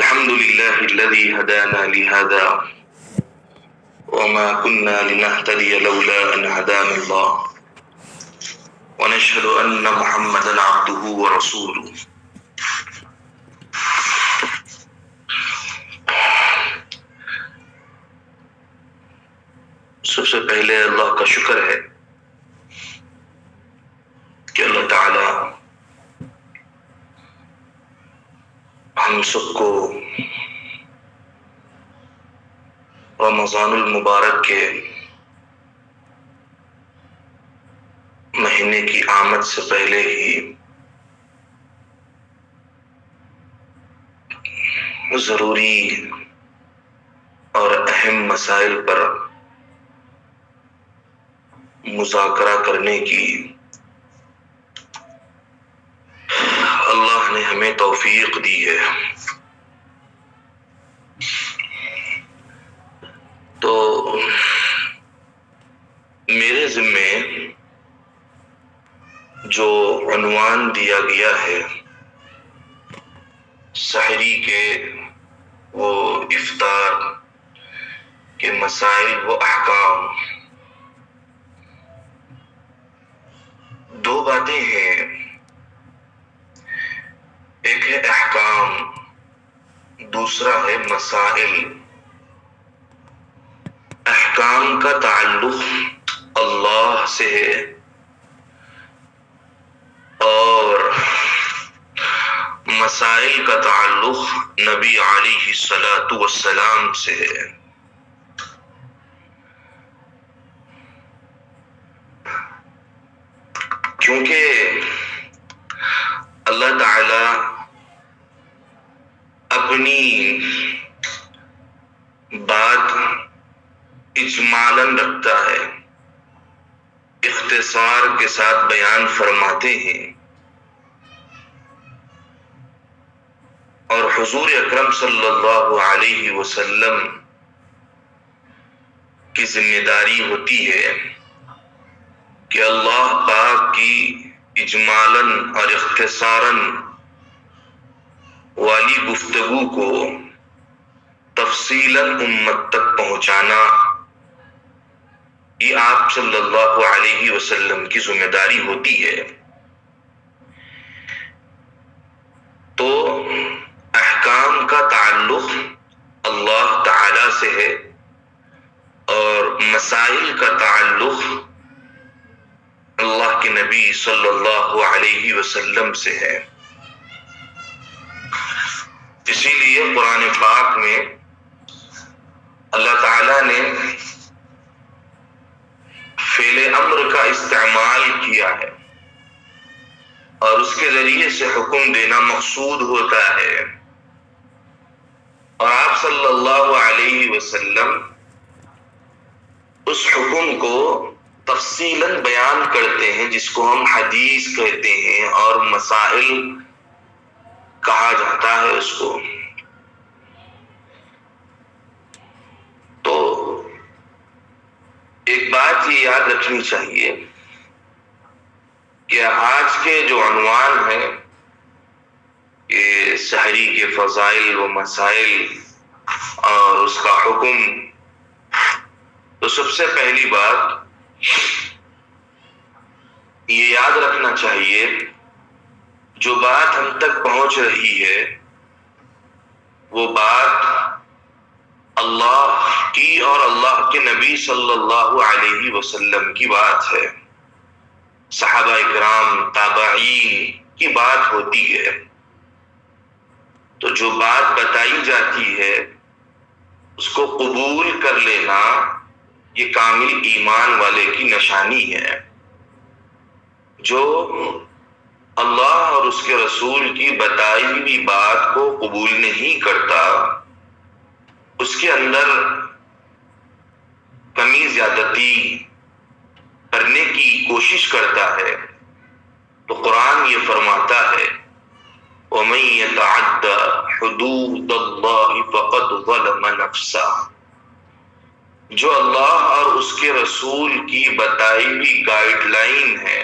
الحمد لله الذي هدانا لهذا وما كنا لنهتدي لولا أن هدانا الله ونشهد أن محمدا عبده ورسوله سب سے پہلے اللہ کا شکر ہے کہ اللہ تعالی ہم سب کو رمضان المبارک کے مہینے کی آمد سے پہلے ہی ضروری اور اہم مسائل پر مذاکرہ کرنے کی اللہ نے ہمیں توفیق دی ہے۔ تو میرے ذمے جو عنوان دیا گیا ہے سحری کے وہ افطار کے مسائل و احکام، دو باتیں ہیں، ایک ہے احکام، دوسرا ہے مسائل۔ احکام کا تعلق اللہ سے ہے اور مسائل کا تعلق نبی علیہ الصلاۃ والسلام سے ہے۔ کیونکہ اللہ تعالی اپنی بات اجمالاً رکھتا ہے، اختصار کے ساتھ بیان فرماتے ہیں، اور حضور اکرم صلی اللہ علیہ وسلم کی ذمہ داری ہوتی ہے کہ اللہ پاک کی اجمالاً اور اختصاراً والی گفتگو کو تفصیلاً امت تک پہنچانا، یہ آپ صلی اللہ علیہ وسلم کی ذمہ داری ہوتی ہے۔ تو احکام کا تعلق اللہ تعالی سے ہے اور مسائل کا تعلق اللہ کے نبی صلی اللہ علیہ وسلم سے ہے۔ اسی لیے قرآن پاک میں اللہ تعالیٰ نے فعل امر کا استعمال کیا ہے اور اس کے ذریعے سے حکم دینا مقصود ہوتا ہے، اور آپ صلی اللہ علیہ وسلم اس حکم کو تفصیلاً بیان کرتے ہیں، جس کو ہم حدیث کہتے ہیں اور مسائل کہا جاتا ہے اس کو۔ تو ایک بات یہ یاد رکھنی چاہیے کہ آج کے جو عنوان ہے کہ سحری کے فضائل و مسائل اور اس کا حکم، تو سب سے پہلی بات یہ یاد رکھنا چاہیے جو بات ہم تک پہنچ رہی ہے وہ بات اللہ کی اور اللہ کے نبی صلی اللہ علیہ وسلم کی بات ہے، صحابہ اکرام تابعین کی بات ہوتی ہے۔ تو جو بات بتائی جاتی ہے اس کو قبول کر لینا یہ کامل ایمان والے کی نشانی ہے۔ جو اللہ اور اس کے رسول کی بتائی ہوئی بات کو قبول نہیں کرتا، اس کے اندر کمی زیادتی کرنے کی کوشش کرتا ہے، تو قرآن یہ فرماتا ہے وَمَن يَتَعَدَّ حُدُودَ اللَّهِ فَقَدْ ظَلَمَ نَفْسَهُ، جو اللہ اور اس کے رسول کی بتائی ہوئی گائیڈ لائن ہے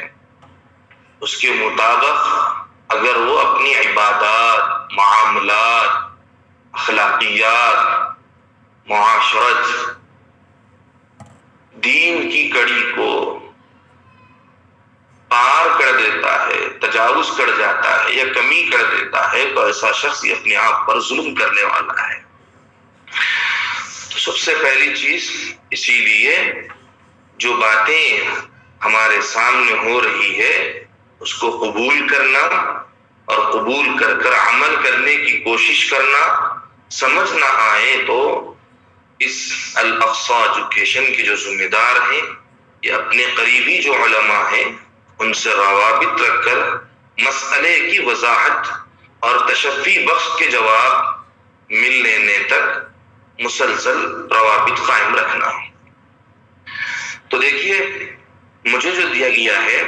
اس کے مطابق اگر وہ اپنی عبادات، معاملات، اخلاقیات، معاشرت، دین کی کڑی کو پار کر دیتا ہے، تجاوز کر جاتا ہے یا کمی کر دیتا ہے تو ایسا شخص یہ اپنے آپ پر ظلم کرنے والا ہے۔ تو سب سے پہلی چیز اسی لیے جو باتیں ہمارے سامنے ہو رہی ہے اس کو قبول کرنا اور قبول کر کر عمل کرنے کی کوشش کرنا، سمجھ نہ آئے تو اس الاقصی ایجوکیشن کے جو ذمہ دار ہیں یا اپنے قریبی جو علماء ہیں ان سے روابط رکھ کر مسئلے کی وضاحت اور تشفی بخش کے جواب مل لینے تک مسلسل روابط قائم رکھنا۔ تو دیکھیے مجھے جو دیا گیا ہے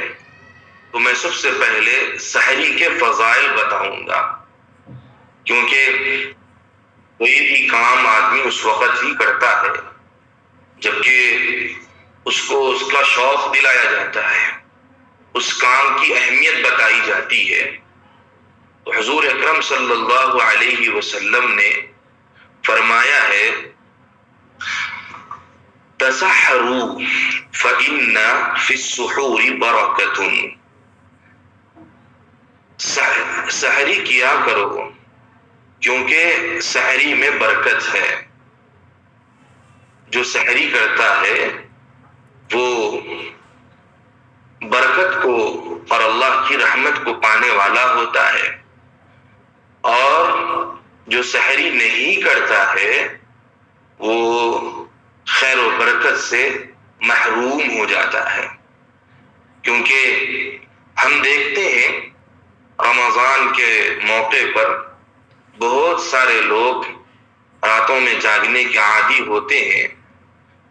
تو میں سب سے پہلے سحری کے فضائل بتاؤں گا، کیونکہ کوئی بھی کام آدمی اس وقت ہی کرتا ہے جبکہ اس کو اس کا شوق دلایا جاتا ہے، اس کام کی اہمیت بتائی جاتی ہے۔ تو حضور اکرم صلی اللہ علیہ وسلم نے فرمایا ہے تسحروا فإن في السحور برکۃ، سحری کیا کرو کیونکہ سحری میں برکت ہے۔ جو سحری کرتا ہے وہ برکت کو اور اللہ کی رحمت کو پانے والا ہوتا ہے، اور جو سحری نہیں کرتا ہے وہ خیر و برکت سے محروم ہو جاتا ہے۔ کیونکہ ہم دیکھتے ہیں رمضان کے موقع پر بہت سارے لوگ راتوں میں جاگنے کے عادی ہوتے ہیں،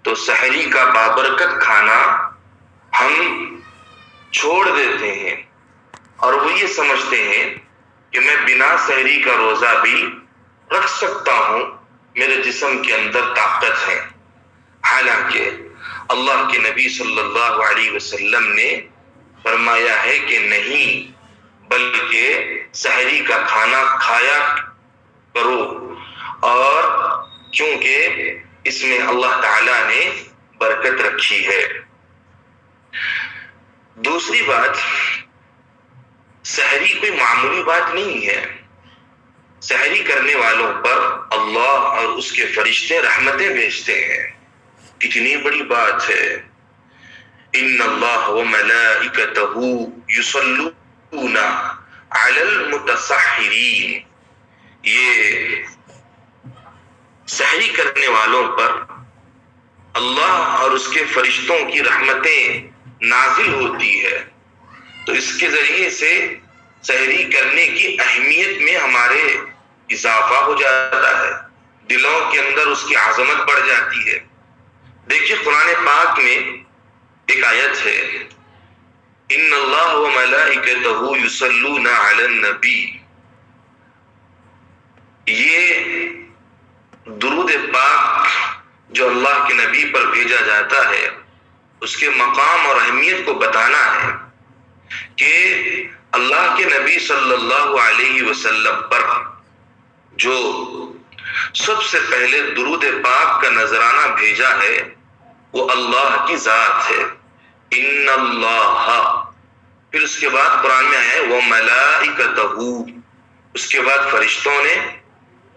تو سحری کا بابرکت کھانا ہم چھوڑ دیتے ہیں اور وہ یہ سمجھتے ہیں کہ میں بنا سحری کا روزہ بھی رکھ سکتا ہوں، میرے جسم کے اندر طاقت ہے۔ حالانکہ اللہ کے نبی صلی اللہ علیہ وسلم نے فرمایا ہے کہ نہیں، بلکہ سحری کا کھانا کھایا کرو، اور کیونکہ اس میں اللہ تعالیٰ نے برکت رکھی ہے۔ دوسری بات، سحری کوئی معمولی بات نہیں ہے، سحری کرنے والوں پر اللہ اور اس کے فرشتے رحمتیں بھیجتے ہیں۔ کتنی بڑی بات ہے، ان اللہ وملائکتہ یصلون علی المتسحرین، یہ سحری کرنے والوں پر اللہ اور اس کے فرشتوں کی رحمتیں نازل ہوتی ہے۔ تو اس کے ذریعے سے سحری کرنے کی اہمیت میں ہمارے اضافہ ہو جاتا ہے، دلوں کے اندر اس کی عظمت بڑھ جاتی ہے۔ دیکھیے قرآن پاک میں ایک آیت ہے، ان اللہ وملائکتہ یصلون علی النبی، یہ درود پاک جو اللہ کے نبی پر بھیجا جاتا ہے اس کے مقام اور اہمیت کو بتانا ہے کہ اللہ کے نبی صلی اللہ علیہ وسلم پر جو سب سے پہلے درود پاک کا نذرانہ بھیجا ہے وہ اللہ کی ذات ہے، ان اللہ، پھر اس کے بعد قرآن میں آیا ہے وملائکتہ، اس کے بعد فرشتوں نے،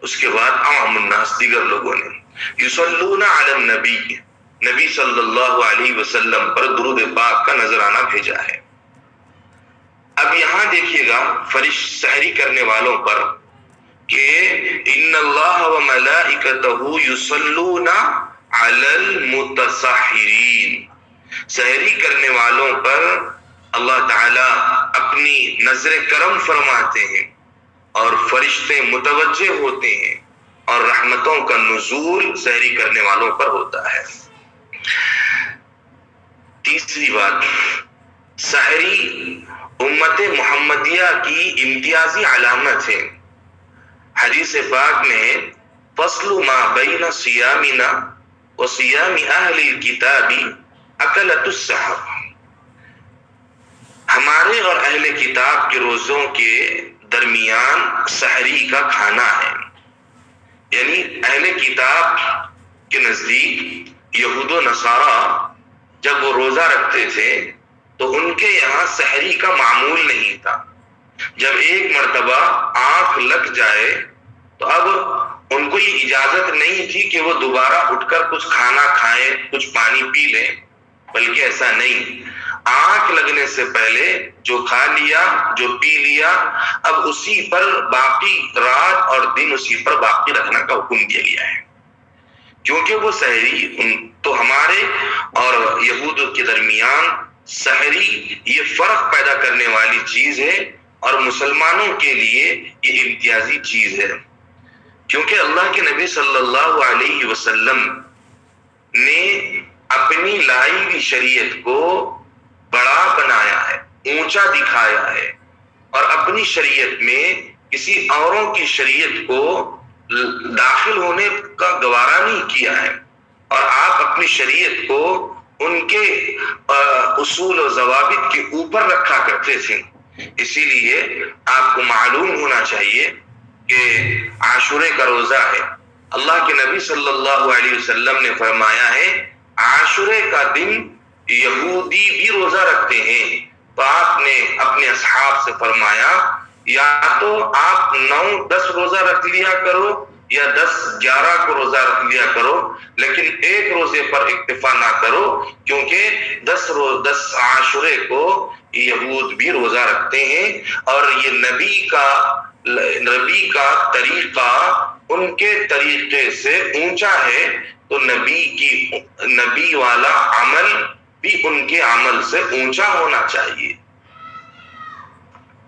اس کے بعد عام الناس دیگر لوگوں نے، یصلون علی النبی، نبی صلی اللہ علیہ وسلم پر درود پاک کا نذرانہ بھیجا ہے۔ اب یہاں دیکھیے گا سحری کرنے والوں پر کہ ان اللہ وملائکتہ یصلون علی المتسحرین، سحری کرنے والوں پر اللہ تعالی اپنی نظر کرم فرماتے ہیں اور فرشتے متوجہ ہوتے ہیں اور رحمتوں کا نزول سحری کرنے والوں پر ہوتا ہے۔ تیسری بات، سحری امت محمدیہ کی امتیازی علامت ہے۔ حدیث پاک میں فصل ما بین صیامنا و صیام اہل الکتاب اکلۃ السحر، ہمارے اور اہل کتاب کے روزوں کے درمیان سحری کا کھانا ہے۔ یعنی اہل کتاب کے نزدیک یہود و نصارہ جب وہ روزہ رکھتے تھے تو ان کے یہاں سحری کا معمول نہیں تھا. جب ایک مرتبہ آنکھ لگ جائے تو اب ان کو یہ اجازت نہیں تھی کہ وہ دوبارہ اٹھ کر کچھ کھانا کھائیں, کچھ پانی پی لیں, بلکہ ایسا نہیں, آنکھ لگنے سے پہلے جو کھا لیا, جو پی لیا, اب اسی پر باقی رات اور دن اسی پر باقی رکھنا کا حکم دیا گیا ہے. کیونکہ وہ سحری تو ہمارے اور یہود کے درمیان سحری یہ فرق پیدا کرنے والی چیز ہے اور مسلمانوں کے لیے یہ امتیازی چیز ہے. کیونکہ اللہ کے نبی صلی اللہ علیہ وسلم نے اپنی لائی ہوئی شریعت کو بڑا بنایا ہے, اونچا دکھایا ہے, اور اپنی شریعت میں کسی اوروں کی شریعت کو داخل ہونے کا گوارا نہیں کیا ہے, اور آپ اپنی شریعت کو ان کے اصول و ضوابط کے اوپر رکھا کرتے تھے. اسی لیے آپ کو معلوم ہونا چاہیے کہ عاشورے کا روزہ ہے. اللہ کے نبی صلی اللہ علیہ وسلم نے فرمایا ہے عاشورے کا دن یہودی بھی روزہ رکھتے ہیں. تو آپ نے اپنے اصحاب سے فرمایا یا تو آپ 9-10 روزہ رکھ لیا کرو یا 10-11 کو روزہ رکھ لیا کرو, لیکن ایک روزے پر اکتفا نہ کرو, کیونکہ 10 عاشورے کو یہود بھی روزہ رکھتے ہیں اور یہ نبی کا طریقہ ان کے طریقے سے اونچا ہے, تو نبی والا عمل بھی ان کے عمل سے اونچا ہونا چاہیے.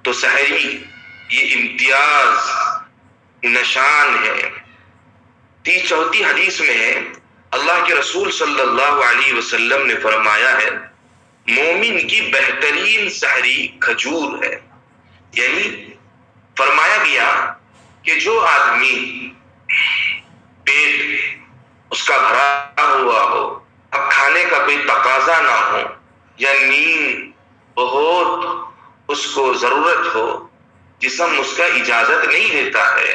تو سحری یہ امتیاز نشان ہے. 34 حدیث میں ہے اللہ کے رسول صلی اللہ علیہ وسلم نے فرمایا ہے مومن کی بہترین سحری کھجور ہے. یعنی فرمایا گیا کہ جو آدمی پیٹ اس کا بھرا ہوا ہو, اب کھانے کا کوئی تقاضا نہ ہو, یا نیند بہت اس کو ضرورت ہو, جسم اس کا اجازت نہیں دیتا ہے,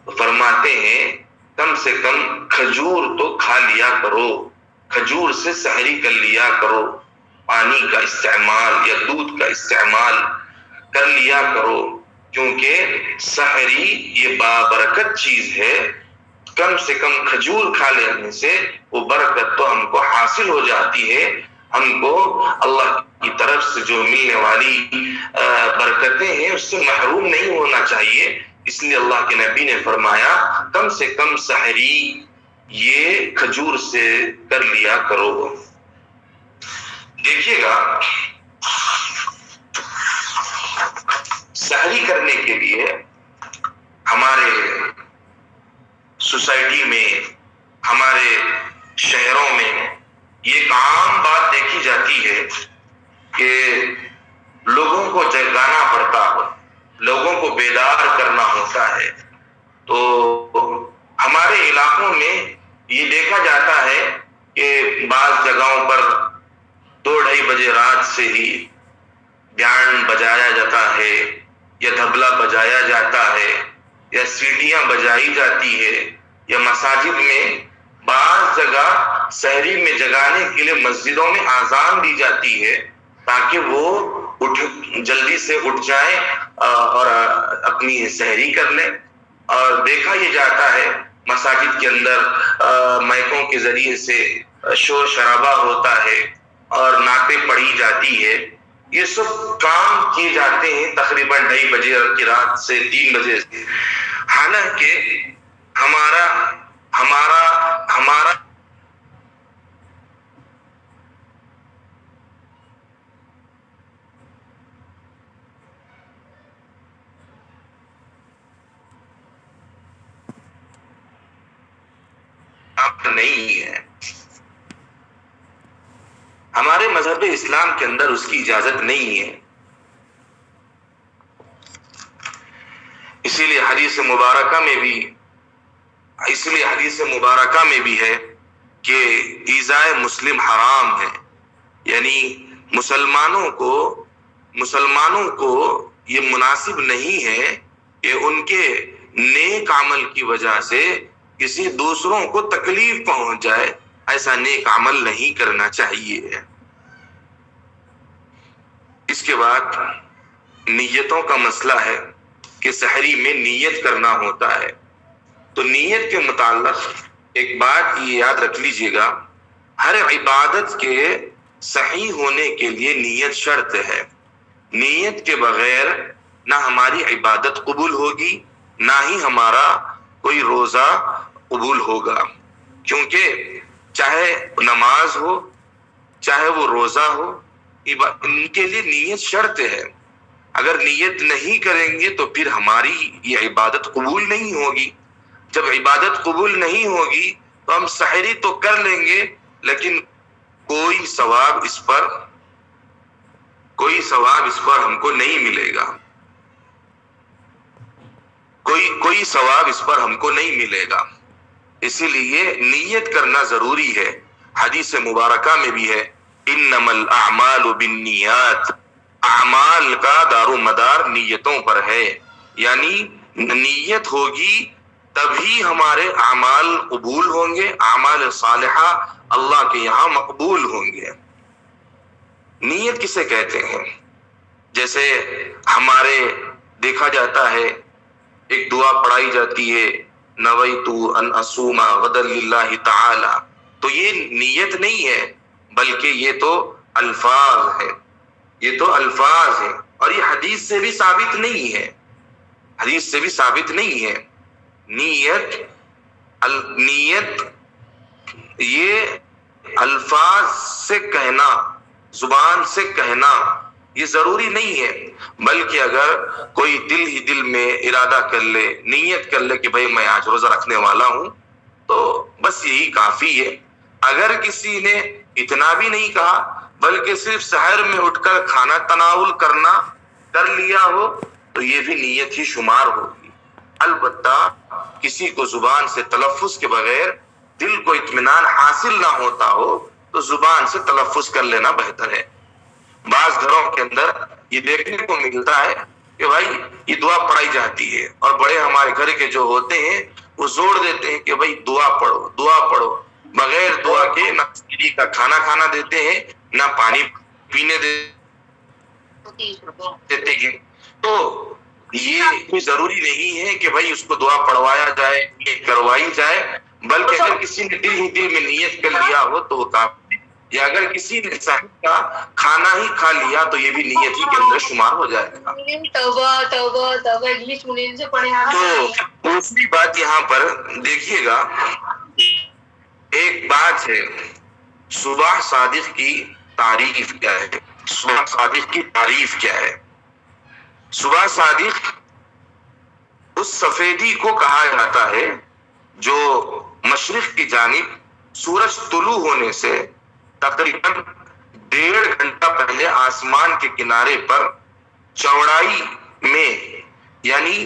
تو فرماتے ہیں کم سے کم کھجور تو کھا لیا کرو, کھجور سے سحری کر لیا کرو, پانی کا استعمال یا دودھ کا استعمال کر لیا کرو, کیونکہ سحری یہ بابرکت چیز ہے. کم سے کم کھجور کھا لینے سے وہ برکت تو ہم کو حاصل ہو جاتی ہے. ہم کو اللہ کی طرف سے جو ملنے والی برکتیں ہیں اس سے محروم نہیں ہونا چاہیے. اس لیے اللہ کے نبی نے فرمایا کم سے کم سحری یہ کھجور سے کر لیا کرو. دیکھیے گا سحری کرنے کے لیے ہمارے سوسائٹی میں, ہمارے شہروں میں یہ ایک عام بات دیکھی جاتی ہے کہ لوگوں کو جگانا پڑتا ہو, لوگوں کو بیدار کرنا ہوتا ہے. تو ہمارے علاقوں میں یہ دیکھا جاتا ہے کہ بعض جگہوں پر 2-2:30 بجے رات سے ہی بیان بجایا جاتا ہے, یا طبلہ بجایا جاتا ہے, یا سیٹیاں بجائی جاتی ہے, یا مساجد میں بعض جگہ سحری میں جگانے کے لیے مسجدوں میں اذان دی جاتی ہے تاکہ وہ جلدی سے اٹھ جائیں اور اپنی سحری کر لیں. اور دیکھا یہ جاتا ہے مساجد کے اندر مائکوں کے ذریعے سے شور شرابہ ہوتا ہے اور نعتیں پڑھی جاتی ہے. یہ سب کام کیے جاتے ہیں تقریباً 2:30 بجے کی رات سے 3 بجے سے. حالانکہ ہمارا نہیں ہے. ہمارے مذہب اسلام کے اندر اس کی اجازت نہیں ہے. اسی لیے حدیث مبارکہ میں بھی ہے کہ ایذائے مسلم حرام ہے. یعنی مسلمانوں کو یہ مناسب نہیں ہے کہ ان کے نیک عمل کی وجہ سے کسی دوسروں کو تکلیف پہنچ جائے، ایسا نیک عمل نہیں کرنا چاہیے۔ اس کے بعد نیتوں کا مسئلہ ہے کہ سحری میں نیت کرنا ہوتا ہے۔ تو نیت کے متعلق ایک بات یہ یاد رکھ لیجئے گا، ہر عبادت کے صحیح ہونے کے لیے نیت شرط ہے۔ نیت کے بغیر نہ ہماری عبادت قبول ہوگی، نہ ہی ہمارا کوئی روزہ قبول ہوگا، کیونکہ چاہے نماز ہو چاہے وہ روزہ ہو، ان کے لیے نیت شرط ہے۔ اگر نیت نہیں کریں گے تو پھر ہماری یہ عبادت قبول نہیں ہوگی۔ جب عبادت قبول نہیں ہوگی تو ہم سحری تو کر لیں گے، لیکن کوئی ثواب اس پر ہم کو نہیں ملے گا، کوئی ثواب اس پر ہم کو نہیں ملے گا۔ اسی لیے نیت کرنا ضروری ہے۔ حدیث مبارکہ میں بھی ہے، انما الاعمال بالنیات، اعمال کا دار و مدار نیتوں پر ہے، یعنی نیت ہوگی تبھی ہمارے اعمال قبول ہوں گے، اعمال صالحہ اللہ کے یہاں مقبول ہوں گے۔ نیت کسے کہتے ہیں؟ جیسے ہمارے دیکھا جاتا ہے ایک دعا پڑھائی جاتی ہے، نویت ان اصوم غدا للہ تعالی، تو یہ نیت نہیں ہے بلکہ یہ تو الفاظ ہے، اور یہ حدیث سے بھی ثابت نہیں ہے، نیت یہ الفاظ سے کہنا، زبان سے کہنا یہ ضروری نہیں ہے، بلکہ اگر کوئی دل ہی دل میں ارادہ کر لے، نیت کر لے کہ بھئی میں آج روزہ رکھنے والا ہوں، تو بس یہی کافی ہے۔ اگر کسی نے اتنا بھی نہیں کہا بلکہ صرف سحر میں اٹھ کر کھانا تناول کر لیا ہو تو یہ بھی نیت ہی شمار ہوگی۔ البتہ کسی کو زبان سے تلفظ کے بغیر دل کو اطمینان حاصل نہ ہوتا ہو تو زبان سے تلفظ کر لینا بہتر ہے۔ بعض گھروں کے اندر یہ دیکھنے کو ملتا ہے کہ بھائی یہ دعا پڑھائی جاتی ہے، اور بڑے ہمارے گھر کے جو ہوتے ہیں وہ زور دیتے ہیں کہ بھائی دعا پڑھو، بغیر دعا کے نہ سحری کا کھانا کھانا دیتے ہیں، نہ پانی پینے دیتے ہیں۔ تو یہ کوئی ضروری نہیں ہے کہ بھائی اس کو دعا پڑھوایا جائے، نیت کروائی جائے، بلکہ اگر کسی نے دل ہی دل میں نیت کر لیا ہو تو وہ کافی ہے، یا اگر کسی نے سحر کا کھانا ہی کھا لیا تو یہ بھی نیت ہی کے اندر شمار ہو جائے گا۔ تو دوسری بات یہاں پر دیکھیے گا، ایک بات ہے صبح صادق کی تعریف کیا ہے؟ صبح صادق اس سفیدی کو کہا جاتا ہے جو مشرق کی جانب سورج طلوع ہونے سے تقریباً 1.5 گھنٹہ پہلے آسمان کے کنارے پر چوڑائی میں یعنی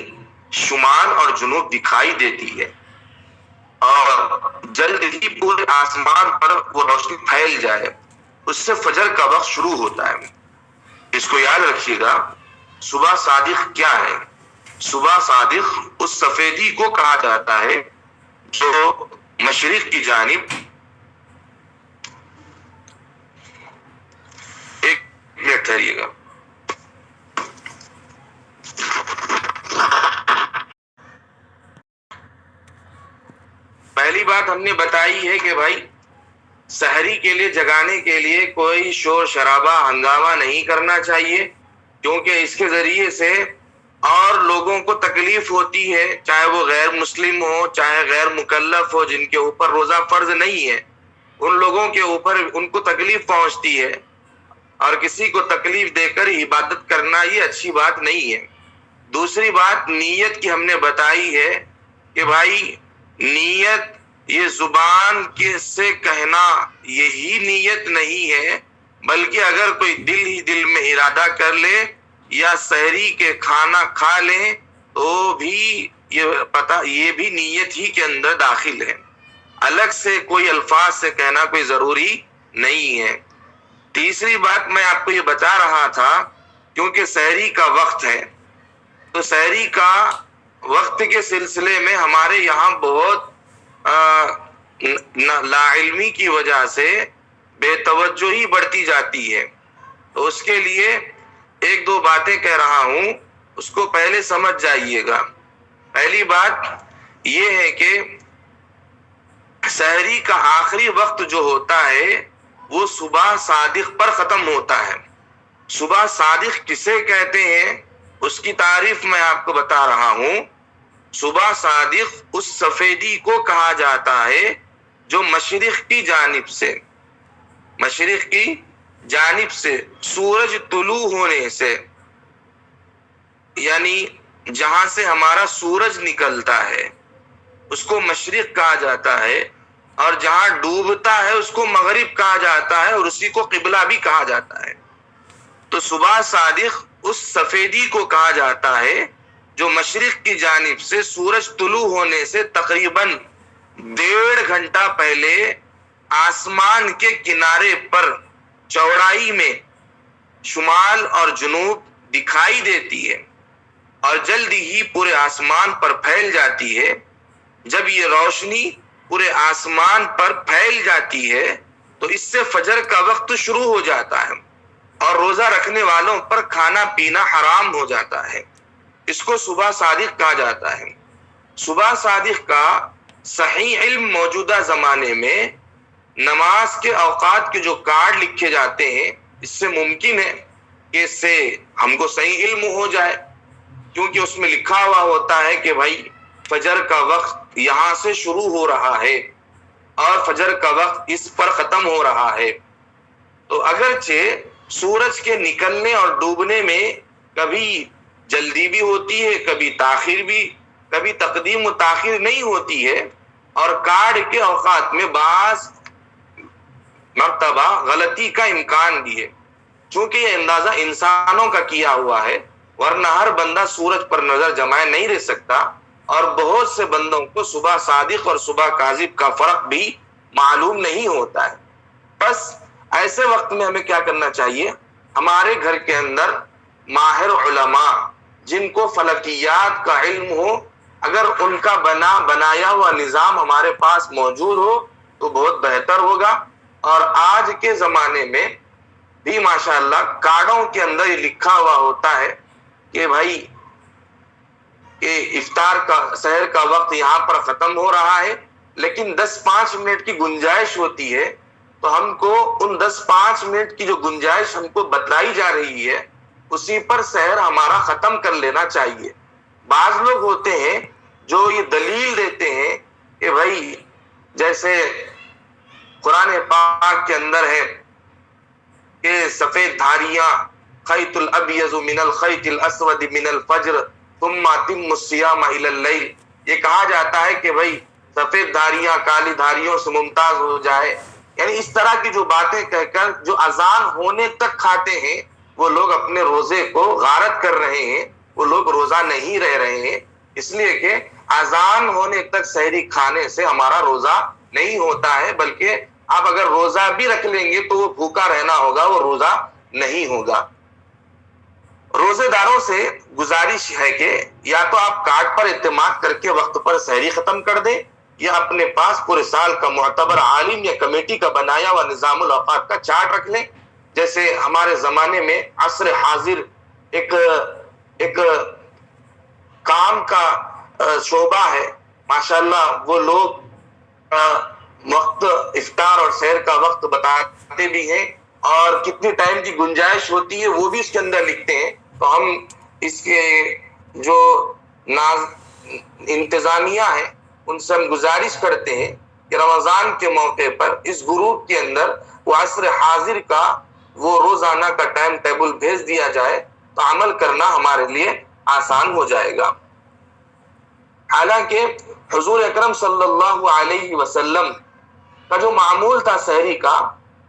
شمال اور جنوب دکھائی دیتی ہے، اور جلد ہی پورے آسمان پر وہ روشنی پھیل جائے، اس سے فجر کا وقت شروع ہوتا ہے۔ اس کو یاد رکھیے گا، صبح صادق کیا ہے؟ صبح صادق اس سفیدی کو کہا جاتا ہے جو مشرق کی جانب، ایک منٹ ٹھہریے گا، پہلی بات ہم نے بتائی ہے کہ بھائی سحری کے لیے جگانے کے لیے کوئی شور شرابہ ہنگامہ نہیں کرنا چاہیے، کیونکہ اس کے ذریعے سے اور لوگوں کو تکلیف ہوتی ہے، چاہے وہ غیر مسلم ہو چاہے غیر مکلف ہو، جن کے اوپر روزہ فرض نہیں ہے، ان لوگوں کے اوپر ان کو تکلیف پہنچتی ہے، اور کسی کو تکلیف دے کر عبادت کرنا یہ اچھی بات نہیں ہے۔ دوسری بات نیت کی ہم نے بتائی ہے کہ بھائی نیت یہ زبان کے سے کہنا یہی نیت نہیں ہے، بلکہ اگر کوئی دل ہی دل میں ارادہ کر لے یا سحری کے کھانا کھا لے تو بھی یہ بھی نیت ہی کے اندر داخل ہے، الگ سے کوئی الفاظ سے کہنا کوئی ضروری نہیں ہے۔ تیسری بات میں آپ کو یہ بتا رہا تھا، کیونکہ سحری کا وقت ہے، تو سحری کا وقت کے سلسلے میں ہمارے یہاں بہت لا علمی کی وجہ سے بے توجہی بڑھتی جاتی ہے. تو اس کے لیے ایک دو باتیں کہہ رہا ہوں، اس کو پہلے سمجھ جائیے گا. پہلی بات یہ ہے کہ سحری کا آخری وقت جو ہوتا ہے وہ صبح صادق پر ختم ہوتا ہے. صبح صادق کسے کہتے ہیں اس کی تعریف میں آپ کو بتا رہا ہوں. صبح صادق اس سفیدی کو کہا جاتا ہے جو مشرق کی جانب سے سورج طلوع ہونے سے، یعنی جہاں سے ہمارا سورج نکلتا ہے اس کو مشرق کہا جاتا ہے، اور جہاں ڈوبتا ہے اس کو مغرب کہا جاتا ہے، اور اسی کو قبلہ بھی کہا جاتا ہے. تو صبح صادق اس سفیدی کو کہا جاتا ہے جو مشرق کی جانب سے سورج طلوع ہونے سے تقریباً 1.5 گھنٹہ پہلے آسمان کے کنارے پر چوڑائی میں شمال اور جنوب دکھائی دیتی ہے اور جلدی ہی پورے آسمان پر پھیل جاتی ہے. جب یہ روشنی پورے آسمان پر پھیل جاتی ہے تو اس سے فجر کا وقت شروع ہو جاتا ہے اور روزہ رکھنے والوں پر کھانا پینا حرام ہو جاتا ہے. اس کو صبح صادق کہا جاتا ہے. صبح صادق کا صحیح علم موجودہ زمانے میں نماز کے اوقات کے جو کارڈ لکھے جاتے ہیں، اس سے ممکن ہے کہ اس سے ہم کو صحیح علم ہو جائے، کیونکہ اس میں لکھا ہوا ہوتا ہے کہ بھائی فجر کا وقت یہاں سے شروع ہو رہا ہے اور فجر کا وقت اس پر ختم ہو رہا ہے. تو اگرچہ سورج کے نکلنے اور ڈوبنے میں کبھی جلدی بھی ہوتی ہے، کبھی تاخیر بھی، کبھی تقدیم و تاخیر نہیں ہوتی ہے، اور کارڈ کے اوقات میں بعض مرتبہ غلطی کا امکان بھی ہے، چونکہ یہ اندازہ انسانوں کا کیا ہوا ہے، ورنہ ہر بندہ سورج پر نظر جمائے نہیں رہ سکتا، اور بہت سے بندوں کو صبح صادق اور صبح کاذب کا فرق بھی معلوم نہیں ہوتا ہے. بس ایسے وقت میں ہمیں کیا کرنا چاہیے؟ ہمارے گھر کے اندر ماہر علماء جن کو فلکیات کا علم ہو، اگر ان کا بنایا ہوا نظام ہمارے پاس موجود ہو تو بہت بہتر ہوگا. اور آج کے زمانے میں بھی ماشاءاللہ کارڈوں کے اندر یہ لکھا ہوا ہوتا ہے کہ بھائی کہ افطار کا سحر کا وقت یہاں پر ختم ہو رہا ہے، لیکن 10-5 منٹ کی گنجائش ہوتی ہے، تو ہم کو ان 10-5 منٹ کی جو گنجائش ہم کو بتلائی جا رہی ہے اسی پر سحر ہمارا ختم کر لینا چاہیے. بعض لوگ ہوتے ہیں جو یہ دلیل دیتے ہیں کہ بھائی جیسے قرآن پاک کے اندر ہے کہ سفید دھاریاں خیط الابیض من الخیط الاسود من الفجر ثم اتم الصیام الی اللیل، یہ کہا جاتا ہے کہ بھائی سفید دھاریاں کالی دھاریوں سے ممتاز ہو جائے. یعنی اس طرح کی جو باتیں کہہ کر جو اذان ہونے تک کھاتے ہیں وہ لوگ اپنے روزے کو غارت کر رہے ہیں، وہ لوگ روزہ نہیں رہ رہے ہیں، اس لیے کہ اذان ہونے تک سحری کھانے سے ہمارا روزہ نہیں ہوتا ہے، بلکہ آپ اگر روزہ بھی رکھ لیں گے تو وہ بھوکا رہنا ہوگا، وہ روزہ نہیں ہوگا. روزے داروں سے گزارش ہے کہ یا تو آپ کارڈ پر اعتماد کر کے وقت پر سحری ختم کر دیں، یا اپنے پاس پورے سال کا معتبر عالم یا کمیٹی کا بنایا ہوا نظام الاوقات کا چارٹ رکھ لیں. جیسے ہمارے زمانے میں عصر حاضر ایک کام کا شعبہ ہے ماشاءاللہ، وہ لوگ وقت افطار اور سحر کا وقت بتاتے بھی ہیں اور کتنی ٹائم کی گنجائش ہوتی ہے وہ بھی اس کے اندر لکھتے ہیں. تو ہم اس کے جو انتظامیہ ہے ان سے ہم گزارش کرتے ہیں کہ رمضان کے موقع پر اس گروپ کے اندر وہ عصر حاضر کا وہ روزانہ کا ٹائم ٹیبل بھیج دیا جائے تو عمل کرنا ہمارے لیے آسان ہو جائے گا. حالانکہ حضور اکرم صلی اللہ علیہ وسلم کا جو معمول تھا سحری کا،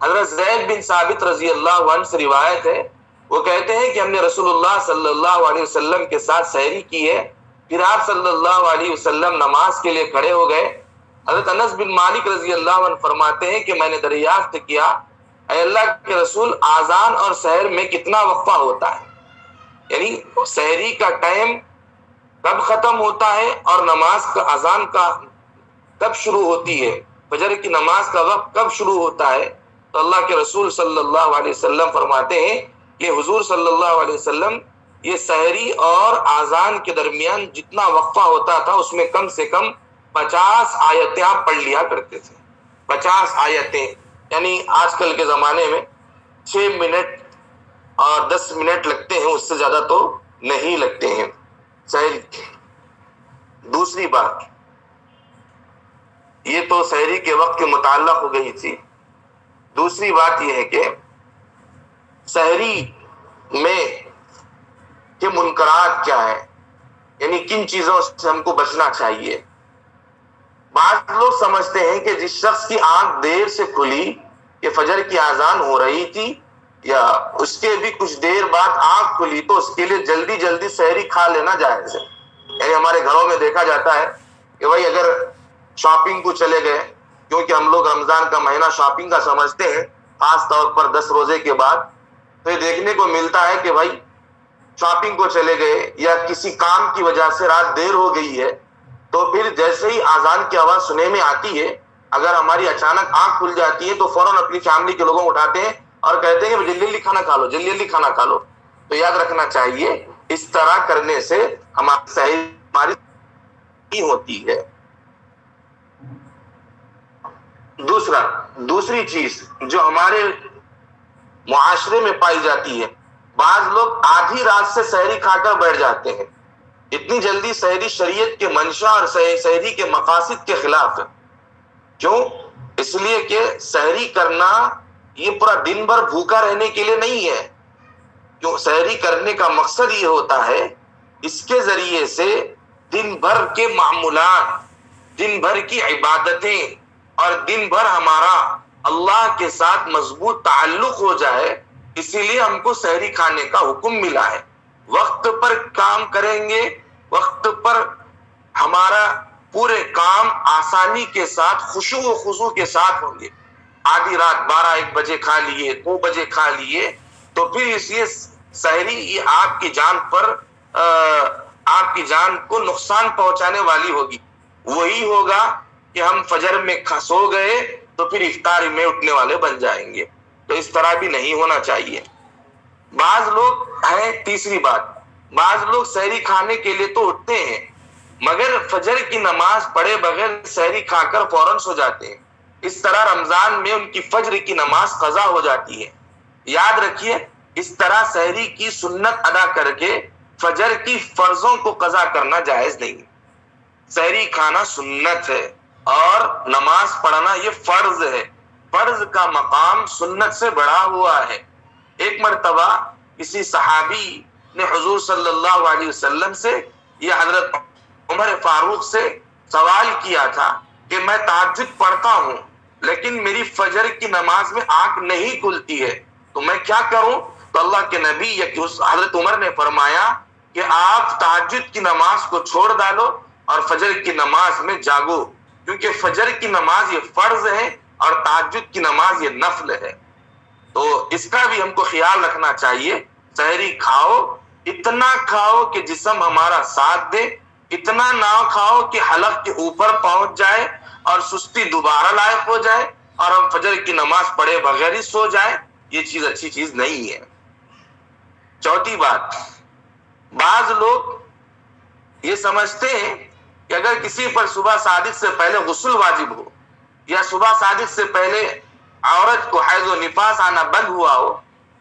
حضرت زید بن ثابت رضی اللہ عنہ سے روایت ہے، وہ کہتے ہیں کہ ہم نے رسول اللہ صلی اللہ علیہ وسلم کے ساتھ سحری کی ہے، پھر آپ صلی اللہ علیہ وسلم نماز کے لیے کھڑے ہو گئے. حضرت انس بن مالک رضی اللہ عنہ فرماتے ہیں کہ میں نے دریافت کیا، اے اللہ کے رسول، آذان اور سحر میں کتنا وقفہ ہوتا ہے؟ یعنی سحری کا ٹائم کب ختم ہوتا ہے اور نماز کا اذان کا کب شروع ہوتی ہے، فجر کی نماز کا وقت کب شروع ہوتا ہے، تو اللہ کے رسول صلی اللہ علیہ وسلم فرماتے ہیں کہ حضور صلی اللہ علیہ وسلم یہ سحری اور آذان کے درمیان جتنا وقفہ ہوتا تھا اس میں کم سے کم 50 آیتیں آپ پڑھ لیا کرتے تھے. 50 آیتیں، یعنی آج کل کے زمانے میں 6 منٹ اور 10 منٹ لگتے ہیں، اس سے زیادہ تو نہیں لگتے ہیں سحری. دوسری بات، یہ تو سحری کے وقت کے متعلق ہو گئی تھی. دوسری بات یہ ہے کہ سحری میں کہ منکرات کیا ہے، یعنی کن چیزوں سے ہم کو بچنا چاہیے. بعض لوگ سمجھتے ہیں کہ جس شخص کی آنکھ دیر سے کھلی کہ فجر کی اذان ہو رہی تھی یا اس کے بھی کچھ دیر بعد آنکھ کھلی تو اس کے لیے جلدی جلدی سحری کھا لینا جائز ہے. یعنی ہمارے گھروں میں دیکھا جاتا ہے کہ بھائی اگر شاپنگ کو چلے گئے، کیونکہ ہم لوگ رمضان کا مہینہ شاپنگ کا سمجھتے ہیں خاص طور پر 10 روزے کے بعد، تو یہ دیکھنے کو ملتا ہے کہ بھائی شاپنگ کو چلے گئے یا کسی کام کی وجہ سے رات دیر ہو گئی ہے، تو پھر جیسے ہی اذان کی آواز سننے میں آتی ہے، اگر ہماری اچانک آنکھ کھل جاتی ہے تو فوراً اپنی فیملی کے لوگوں کو اٹھاتے ہیں اور کہتے ہیں کہ جلدی جلدی کھانا کھا لو، جلدی جلدی کھانا کھا لو. تو یاد رکھنا چاہیے اس طرح کرنے سے ہماری سحری ہوتی ہے. دوسری چیز جو ہمارے معاشرے میں پائی جاتی ہے، بعض لوگ آدھی رات سے سحری کھا کر بیٹھ جاتے ہیں. اتنی جلدی سحری شریعت کے منشا اور سحری کے مقاصد کے خلاف ہے. کیوں؟ اس لیے کہ سحری کرنا یہ پورا دن بھر بھوکا رہنے کے لیے نہیں ہے. کیوں؟ سحری کرنے کا مقصد یہ ہوتا ہے اس کے ذریعے سے دن بھر کے معمولات، دن بھر کی عبادتیں اور دن بھر ہمارا اللہ کے ساتھ مضبوط تعلق ہو جائے. اسی لیے ہم کو سحری کھانے کا حکم ملا ہے. وقت پر کام کریں گے، وقت پر ہمارا پورے کام آسانی کے ساتھ خشوع و خضوع کے ساتھ ہوں گے. آدھی رات 12-1 بجے کھا لیے، 2 بجے کھا لیے تو پھر اس لیے سحری یہ آپ کی جان پر آپ کی جان کو نقصان پہنچانے والی ہوگی. وہی ہوگا کہ ہم فجر میں سو گئے تو پھر افطار میں اٹھنے والے بن جائیں گے. تو اس طرح بھی نہیں ہونا چاہیے. بعض لوگ ہیں، تیسری بات، بعض لوگ سحری کھانے کے لیے تو اٹھتے ہیں مگر فجر کی نماز پڑھے بغیر سحری کھا کر فوراً سو جاتے ہیں. اس طرح رمضان میں ان کی فجر کی نماز قضا ہو جاتی ہے. یاد رکھیے اس طرح سحری کی سنت ادا کر کے فجر کی فرضوں کو قضا کرنا جائز نہیں. سحری کھانا سنت ہے اور نماز پڑھنا یہ فرض ہے. فرض کا مقام سنت سے بڑھا ہوا ہے. ایک مرتبہ کسی صحابی نے حضور صلی اللہ علیہ وسلم سے، یہ حضرت عمر فاروق سے سوال کیا تھا کہ میں تہجد پڑھتا ہوں لیکن میری فجر کی نماز میں آنکھ نہیں کھلتی ہے تو میں کیا کروں؟ تو اللہ کے نبی یا حضرت عمر نے فرمایا کہ آپ تہجد کی نماز کو چھوڑ ڈالو اور فجر کی نماز میں جاگو، کیونکہ فجر کی نماز یہ فرض ہے اور تہجد کی نماز یہ نفل ہے. تو اس کا بھی ہم کو خیال رکھنا چاہیے. سحری کھاؤ، اتنا کھاؤ کہ جسم ہمارا ساتھ دے، اتنا نہ کھاؤ کہ حلق کے اوپر پہنچ جائے اور سستی دوبارہ لائق ہو جائے اور ہم فجر کی نماز پڑھے بغیر ہی سو جائیں. یہ چیز اچھی چیز نہیں ہے. چوتھی بات، بعض لوگ یہ سمجھتے ہیں کہ اگر کسی پر صبح صادق سے پہلے غسل واجب ہو یا صبح صادق سے پہلے عورت کو حیض و نفاس آنا بند ہوا ہو،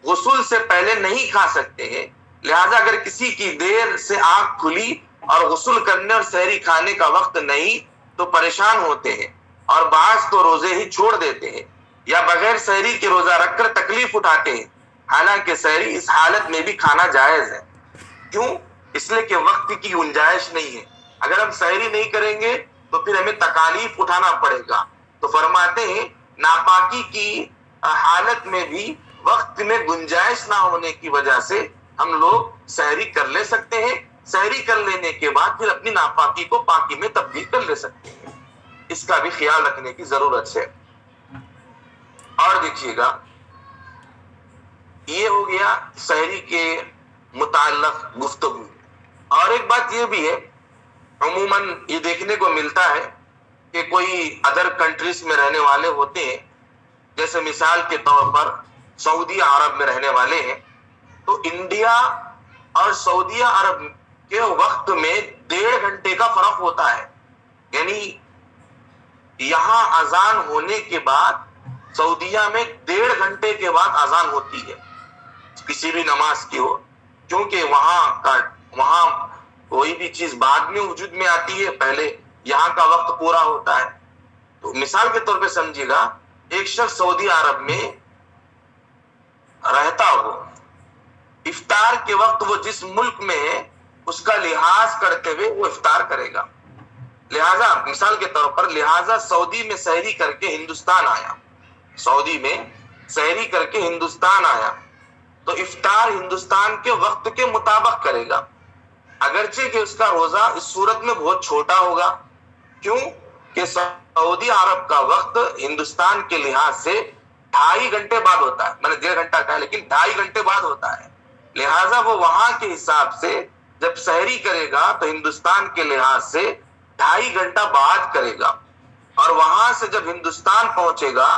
غسل سے پہلے نہیں کھا سکتے ہیں. لہذا اگر کسی کی دیر سے آنکھ کھلی اور غسل کرنے اور سحری کھانے کا وقت نہیں تو پریشان ہوتے ہیں اور بعض تو روزے ہی چھوڑ دیتے ہیں یا بغیر سحری کے روزہ رکھ کر تکلیف اٹھاتے ہیں. حالانکہ سحری اس حالت میں بھی کھانا جائز ہے. کیوں؟ اس لیے کہ وقت کی گنجائش نہیں ہے. اگر ہم سحری نہیں کریں گے تو پھر ہمیں تکالیف اٹھانا پڑے گا. تو فرماتے ہیں ناپاکی کی حالت میں بھی وقت میں گنجائش نہ ہونے کی وجہ سے ہم لوگ سحری کر لے سکتے ہیں. سحری کر لینے کے بعد پھر اپنی ناپاکی کو پاکی میں تبدیل کر لے سکتے ہیں. اس کا بھی خیال رکھنے کی ضرورت ہے. اور دیکھیے گا، یہ ہو گیا سحری کے متعلق گفتگو. اور ایک بات یہ بھی ہے، عموماً یہ دیکھنے کو ملتا ہے کہ کوئی ادر کنٹریز میں رہنے والے ہوتے ہیں، جیسے مثال کے طور پر سعودی عرب میں رہنے والے ہیں، تو انڈیا اور سعودی عرب کے وقت میں 1.5 گھنٹے کا فرق ہوتا ہے. یعنی یہاں اذان ہونے کے بعد سعودیہ میں 1.5 گھنٹے کے بعد اذان ہوتی ہے کسی بھی نماز کی ہو، کیونکہ وہاں کوئی بھی چیز بعد میں وجود میں آتی ہے، پہلے یہاں کا وقت پورا ہوتا ہے. تو مثال کے طور پہ سمجھیے گا، ایک شخص سعودی عرب میں رہتا ہو، افطار کے وقت وہ جس ملک میں ہے اس کا لحاظ کرتے ہوئے وہ افطار کرے گا. لہذا مثال کے طور پر سعودی میں سحری کر کے ہندوستان آیا، سعودی میں سحری کر کے ہندوستان آیا تو افطار ہندوستان کے وقت کے مطابق کرے گا، اگرچہ کہ اس کا روزہ اس صورت میں بہت چھوٹا ہوگا. کیوں کہ سعودی عرب کا وقت ہندوستان کے لحاظ سے 2.5 گھنٹے بعد ہوتا ہے. میں نے 1.5 گھنٹا کہا لیکن 2.5 گھنٹے بعد ہوتا ہے. لہٰذا وہ وہاں کے حساب سے جب سحری کرے گا تو ہندوستان کے لحاظ سے 2.5 گھنٹہ بعد کرے گا، اور وہاں سے جب ہندوستان پہنچے گا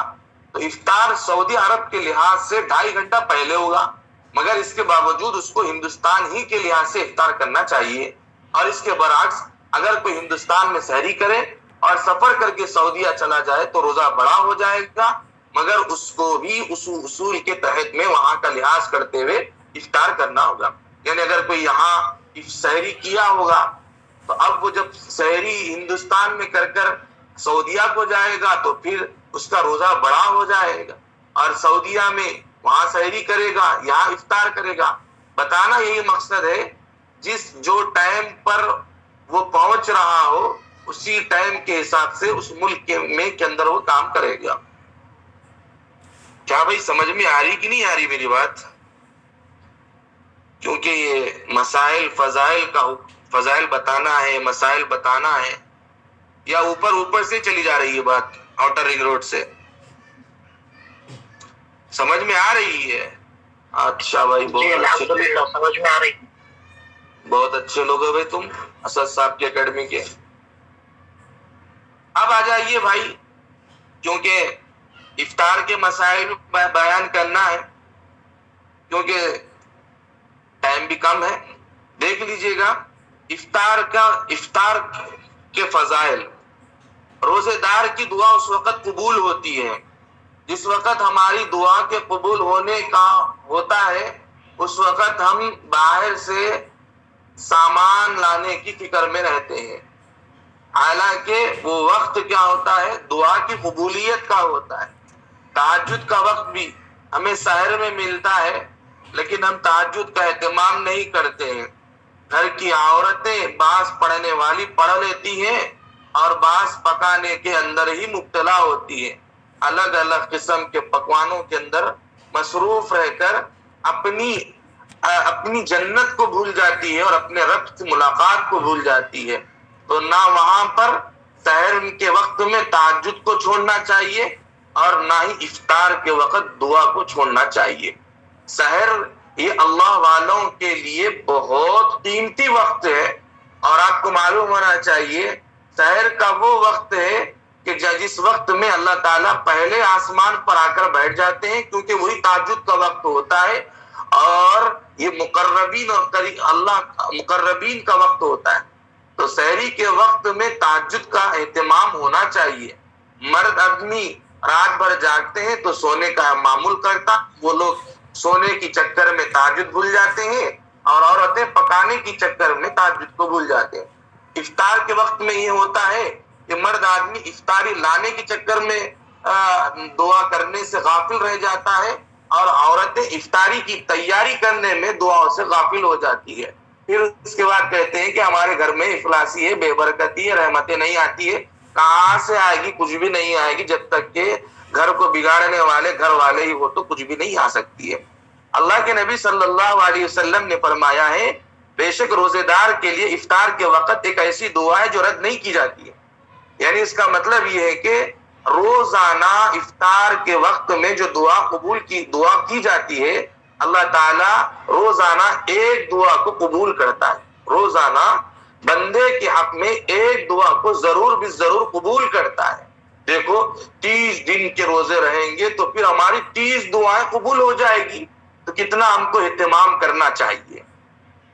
تو افطار سعودی عرب کے لحاظ سے 2.5 گھنٹہ پہلے ہوگا، مگر اس کے باوجود اس کو ہندوستان ہی کے لحاظ سے افطار کرنا چاہیے. اور اس کے برعکس اگر کوئی ہندوستان میں سحری کرے اور سفر کر کے سعودیہ چلا جائے تو روزہ بڑا ہو جائے گا، مگر اس کو بھی اصول کے تحت میں وہاں کا لحاظ کرتے ہوئے افطار کرنا ہوگا. یعنی اگر کوئی یہاں سحری کیا ہوگا تو اب وہ جب سحری ہندوستان میں کر کر سعودیہ کو جائے گا تو پھر اس کا روزہ بڑا ہو جائے گا، اور سعودیہ میں وہاں سحری کرے گا یہاں افطار کرے گا. بتانا یہی مقصد ہے، جو ٹائم پر وہ پہنچ رہا ہو اسی ٹائم کے حساب سے اس ملک کے اندر وہ کام کرے گا. کیا بھائی سمجھ میں آ رہی کہ نہیں آ رہی میری بات؟ کیونکہ یہ مسائل فضائل بتانا ہے، مسائل بتانا ہے، یا اوپر سے چلی جا رہی ہے بات آؤٹر رنگ روڈ سے؟ سمجھ میں آ رہی ہے؟ اچھا بھائی، سمجھ میں آ رہی. بہت اچھے لوگ ہو بھائی تم، اسد صاحب کی اکیڈمی کے. اب آ جائیے بھائی، کیونکہ افطار کے مسائل بیان کرنا ہے، کیونکہ ٹائم بھی کم ہے. دیکھ لیجئے گا افطار کے فضائل. روزے دار کی دعا اس وقت قبول ہوتی ہے جس وقت ہماری دعا کے قبول ہونے کا ہوتا ہے، اس وقت ہم باہر سے سامان لانے کی فکر میں رہتے ہیں. حالانکہ وہ وقت کیا ہوتا ہے؟ دعا کی قبولیت کا ہوتا ہے. تہجد کا وقت بھی ہمیں سحر میں ملتا ہے، لیکن ہم تہجد کا اہتمام نہیں کرتے ہیں. گھر کی عورتیں بعض پڑھنے والی پڑھ لیتی ہیں اور بعض پکانے کے اندر ہی مبتلا ہوتی ہیں. الگ الگ قسم کے پکوانوں کے اندر مصروف رہ کر اپنی جنت کو بھول جاتی ہے اور اپنے رب سے ملاقات کو بھول جاتی ہے. تو نہ وہاں پر سحر کے وقت میں تہجد کو چھوڑنا چاہیے اور نہ ہی افطار کے وقت دعا کو چھوڑنا چاہیے. سحر یہ اللہ والوں کے لیے بہت قیمتی وقت ہے، اور آپ کو معلوم ہونا چاہیے سحر کا وہ وقت ہے کہ جس وقت میں اللہ تعالیٰ پہلے آسمان پر آ کر بیٹھ جاتے ہیں، کیونکہ وہی تہجد کا وقت ہوتا ہے اور یہ مقربین کا وقت ہوتا ہے. تو سحری کے وقت میں تہجد کا اہتمام ہونا چاہیے. مرد آدمی رات بھر جاگتے ہیں تو سونے کا معمول کرتا، وہ لوگ سونے کی چکر میں تہجد بھول جاتے ہیں، اور عورتیں پکانے کی چکر میں تہجد کو بھول جاتے ہیں. افطار کے وقت میں یہ ہوتا ہے کہ مرد آدمی افطاری لانے کے چکر میں دعا کرنے سے غافل رہ جاتا ہے، اور عورتیں افطاری کی تیاری کرنے میں دعاؤں سے غافل ہو جاتی ہے. پھر اس کے بعد کہتے ہیں کہ ہمارے گھر میں افلاسی ہے، بے برکتی ہے، رحمتیں نہیں آتی ہے. کہاں سے آئے گی؟ کچھ بھی نہیں آئے گی. جب تک کہ گھر کو بگاڑنے والے گھر والے ہی ہو تو کچھ بھی نہیں آ سکتی ہے. اللہ کے نبی صلی اللہ علیہ وسلم نے فرمایا ہے، بے شک روزے دار کے لیے افطار کے وقت ایک ایسی دعا ہے جو رد نہیں کی جاتی ہے. یعنی اس کا مطلب یہ ہے کہ روزانہ افطار کے وقت میں جو دعا کی جاتی ہے، اللہ تعالیٰ روزانہ ایک دعا کو قبول کرتا ہے. روزانہ بندے کے حق میں ایک دعا کو ضرور بھی ضرور قبول کرتا ہے. دیکھو 30 دن کے روزے رہیں گے تو پھر ہماری 30 دعائیں قبول ہو جائے گی. تو کتنا ہم کو اہتمام کرنا چاہیے.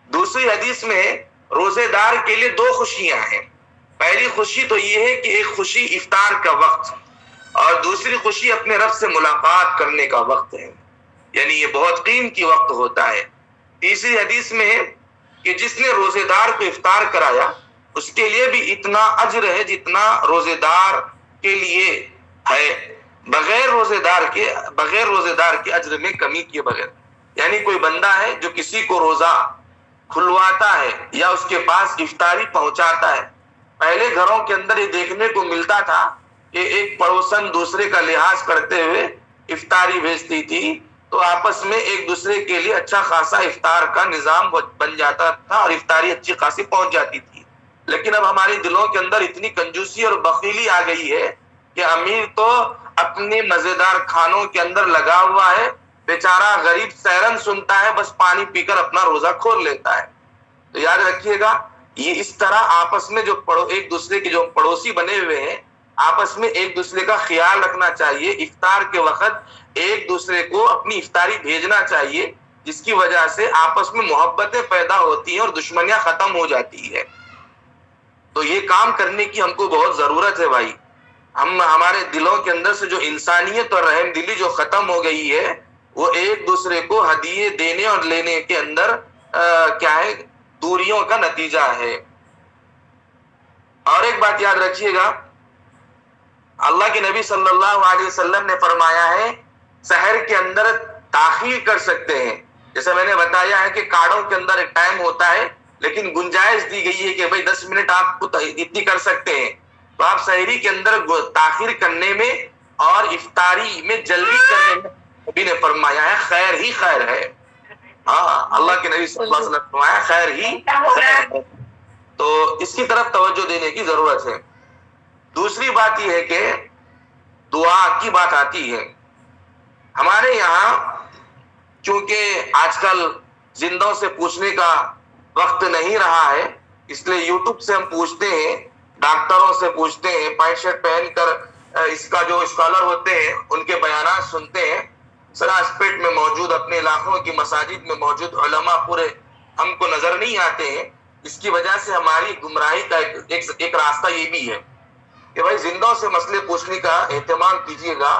دوسری حدیث میں روزے دار کے لیے 2 خوشیاں ہیں. پہلی خوشی تو یہ ہے کہ ایک خوشی افطار کا وقت اور دوسری خوشی اپنے رب سے ملاقات کرنے کا وقت ہے. یعنی یہ بہت قیمتی وقت ہوتا ہے. تیسری حدیث میں ہے کہ جس نے روزے دار کو افطار کرایا اس کے لیے بھی اتنا اجر ہے جتنا روزے دار کے لیے ہے بغیر روزے دار کے اجر میں کمی کیے بغیر. یعنی کوئی بندہ ہے جو کسی کو روزہ کھلواتا ہے یا اس کے پاس افطاری پہنچاتا ہے. پہلے گھروں کے اندر یہ دیکھنے کو ملتا تھا کہ ایک پڑوسن دوسرے کا لحاظ کرتے ہوئے افطاری بھیجتی تھی تو آپس میں ایک دوسرے کے لیے اچھا خاصا افطار کا نظام بن جاتا تھا اور افطاری اچھی خاصی پہنچ جاتی تھی. لیکن اب ہمارے دلوں کے اندر اتنی کنجوسی اور بخیلی آ گئی ہے کہ امیر تو اپنے مزیدار کھانوں کے اندر لگا ہوا ہے, بیچارہ غریب سیرن سنتا ہے, بس پانی پی کر اپنا روزہ کھول لیتا ہے. تو یاد رکھیے گا یہ اس طرح آپس میں جو ایک دوسرے کے جو پڑوسی بنے ہوئے ہیں آپس میں ایک دوسرے کا خیال رکھنا چاہیے. افطار کے وقت ایک دوسرے کو اپنی افطاری بھیجنا چاہیے جس کی وجہ سے آپس میں محبتیں پیدا ہوتی ہیں اور دشمنیاں ختم ہو جاتی ہے. تو یہ کام کرنے کی ہم کو بہت ضرورت ہے بھائی. ہمارے دلوں کے اندر سے جو انسانیت اور رحم دلی جو ختم ہو گئی ہے وہ ایک دوسرے کو ہدیے دینے اور لینے کے اندر کیا ہے دوریوں کا نتیجہ ہے. اور ایک بات یاد رکھیے گا, اللہ کے نبی صلی اللہ علیہ وسلم نے فرمایا ہے سحر کے اندر تاخیر کر سکتے ہیں. جیسے میں نے بتایا ہے کہ کارڈوں کے اندر ایک ٹائم ہوتا ہے لیکن گنجائش دی گئی ہے کہ بھائی 10 منٹ آپ اتنی کر سکتے ہیں. تو آپ سحری کے اندر تاخیر کرنے میں اور افطاری میں جلدی کرنے میں نبی نے فرمایا ہے خیر ہی خیر ہے. ہاں اللہ کے نبی صلی اللہ علیہ وسلم نے فرمایا خیر ہی خیر ہے. تو اس کی طرف توجہ دینے کی ضرورت ہے. دوسری بات یہ ہے کہ دعا کی بات آتی ہے ہمارے یہاں, چونکہ آج کل زندوں سے پوچھنے کا وقت نہیں رہا ہے اس لیے یوٹیوب سے ہم پوچھتے ہیں, ڈاکٹروں سے پوچھتے ہیں, پینٹ شرٹ پہن کر اس کا جو اسکالر ہوتے ہیں ان کے بیانات سنتے ہیں. سراسپیٹ میں موجود اپنے علاقوں کی مساجد میں موجود علماء پورے ہم کو نظر نہیں آتے ہیں. اس کی وجہ سے ہماری گمراہی کا ایک راستہ یہ بھی ہے کہ بھائی زندوں سے مسئلے پوچھنے کا اہتمام کیجیے گا.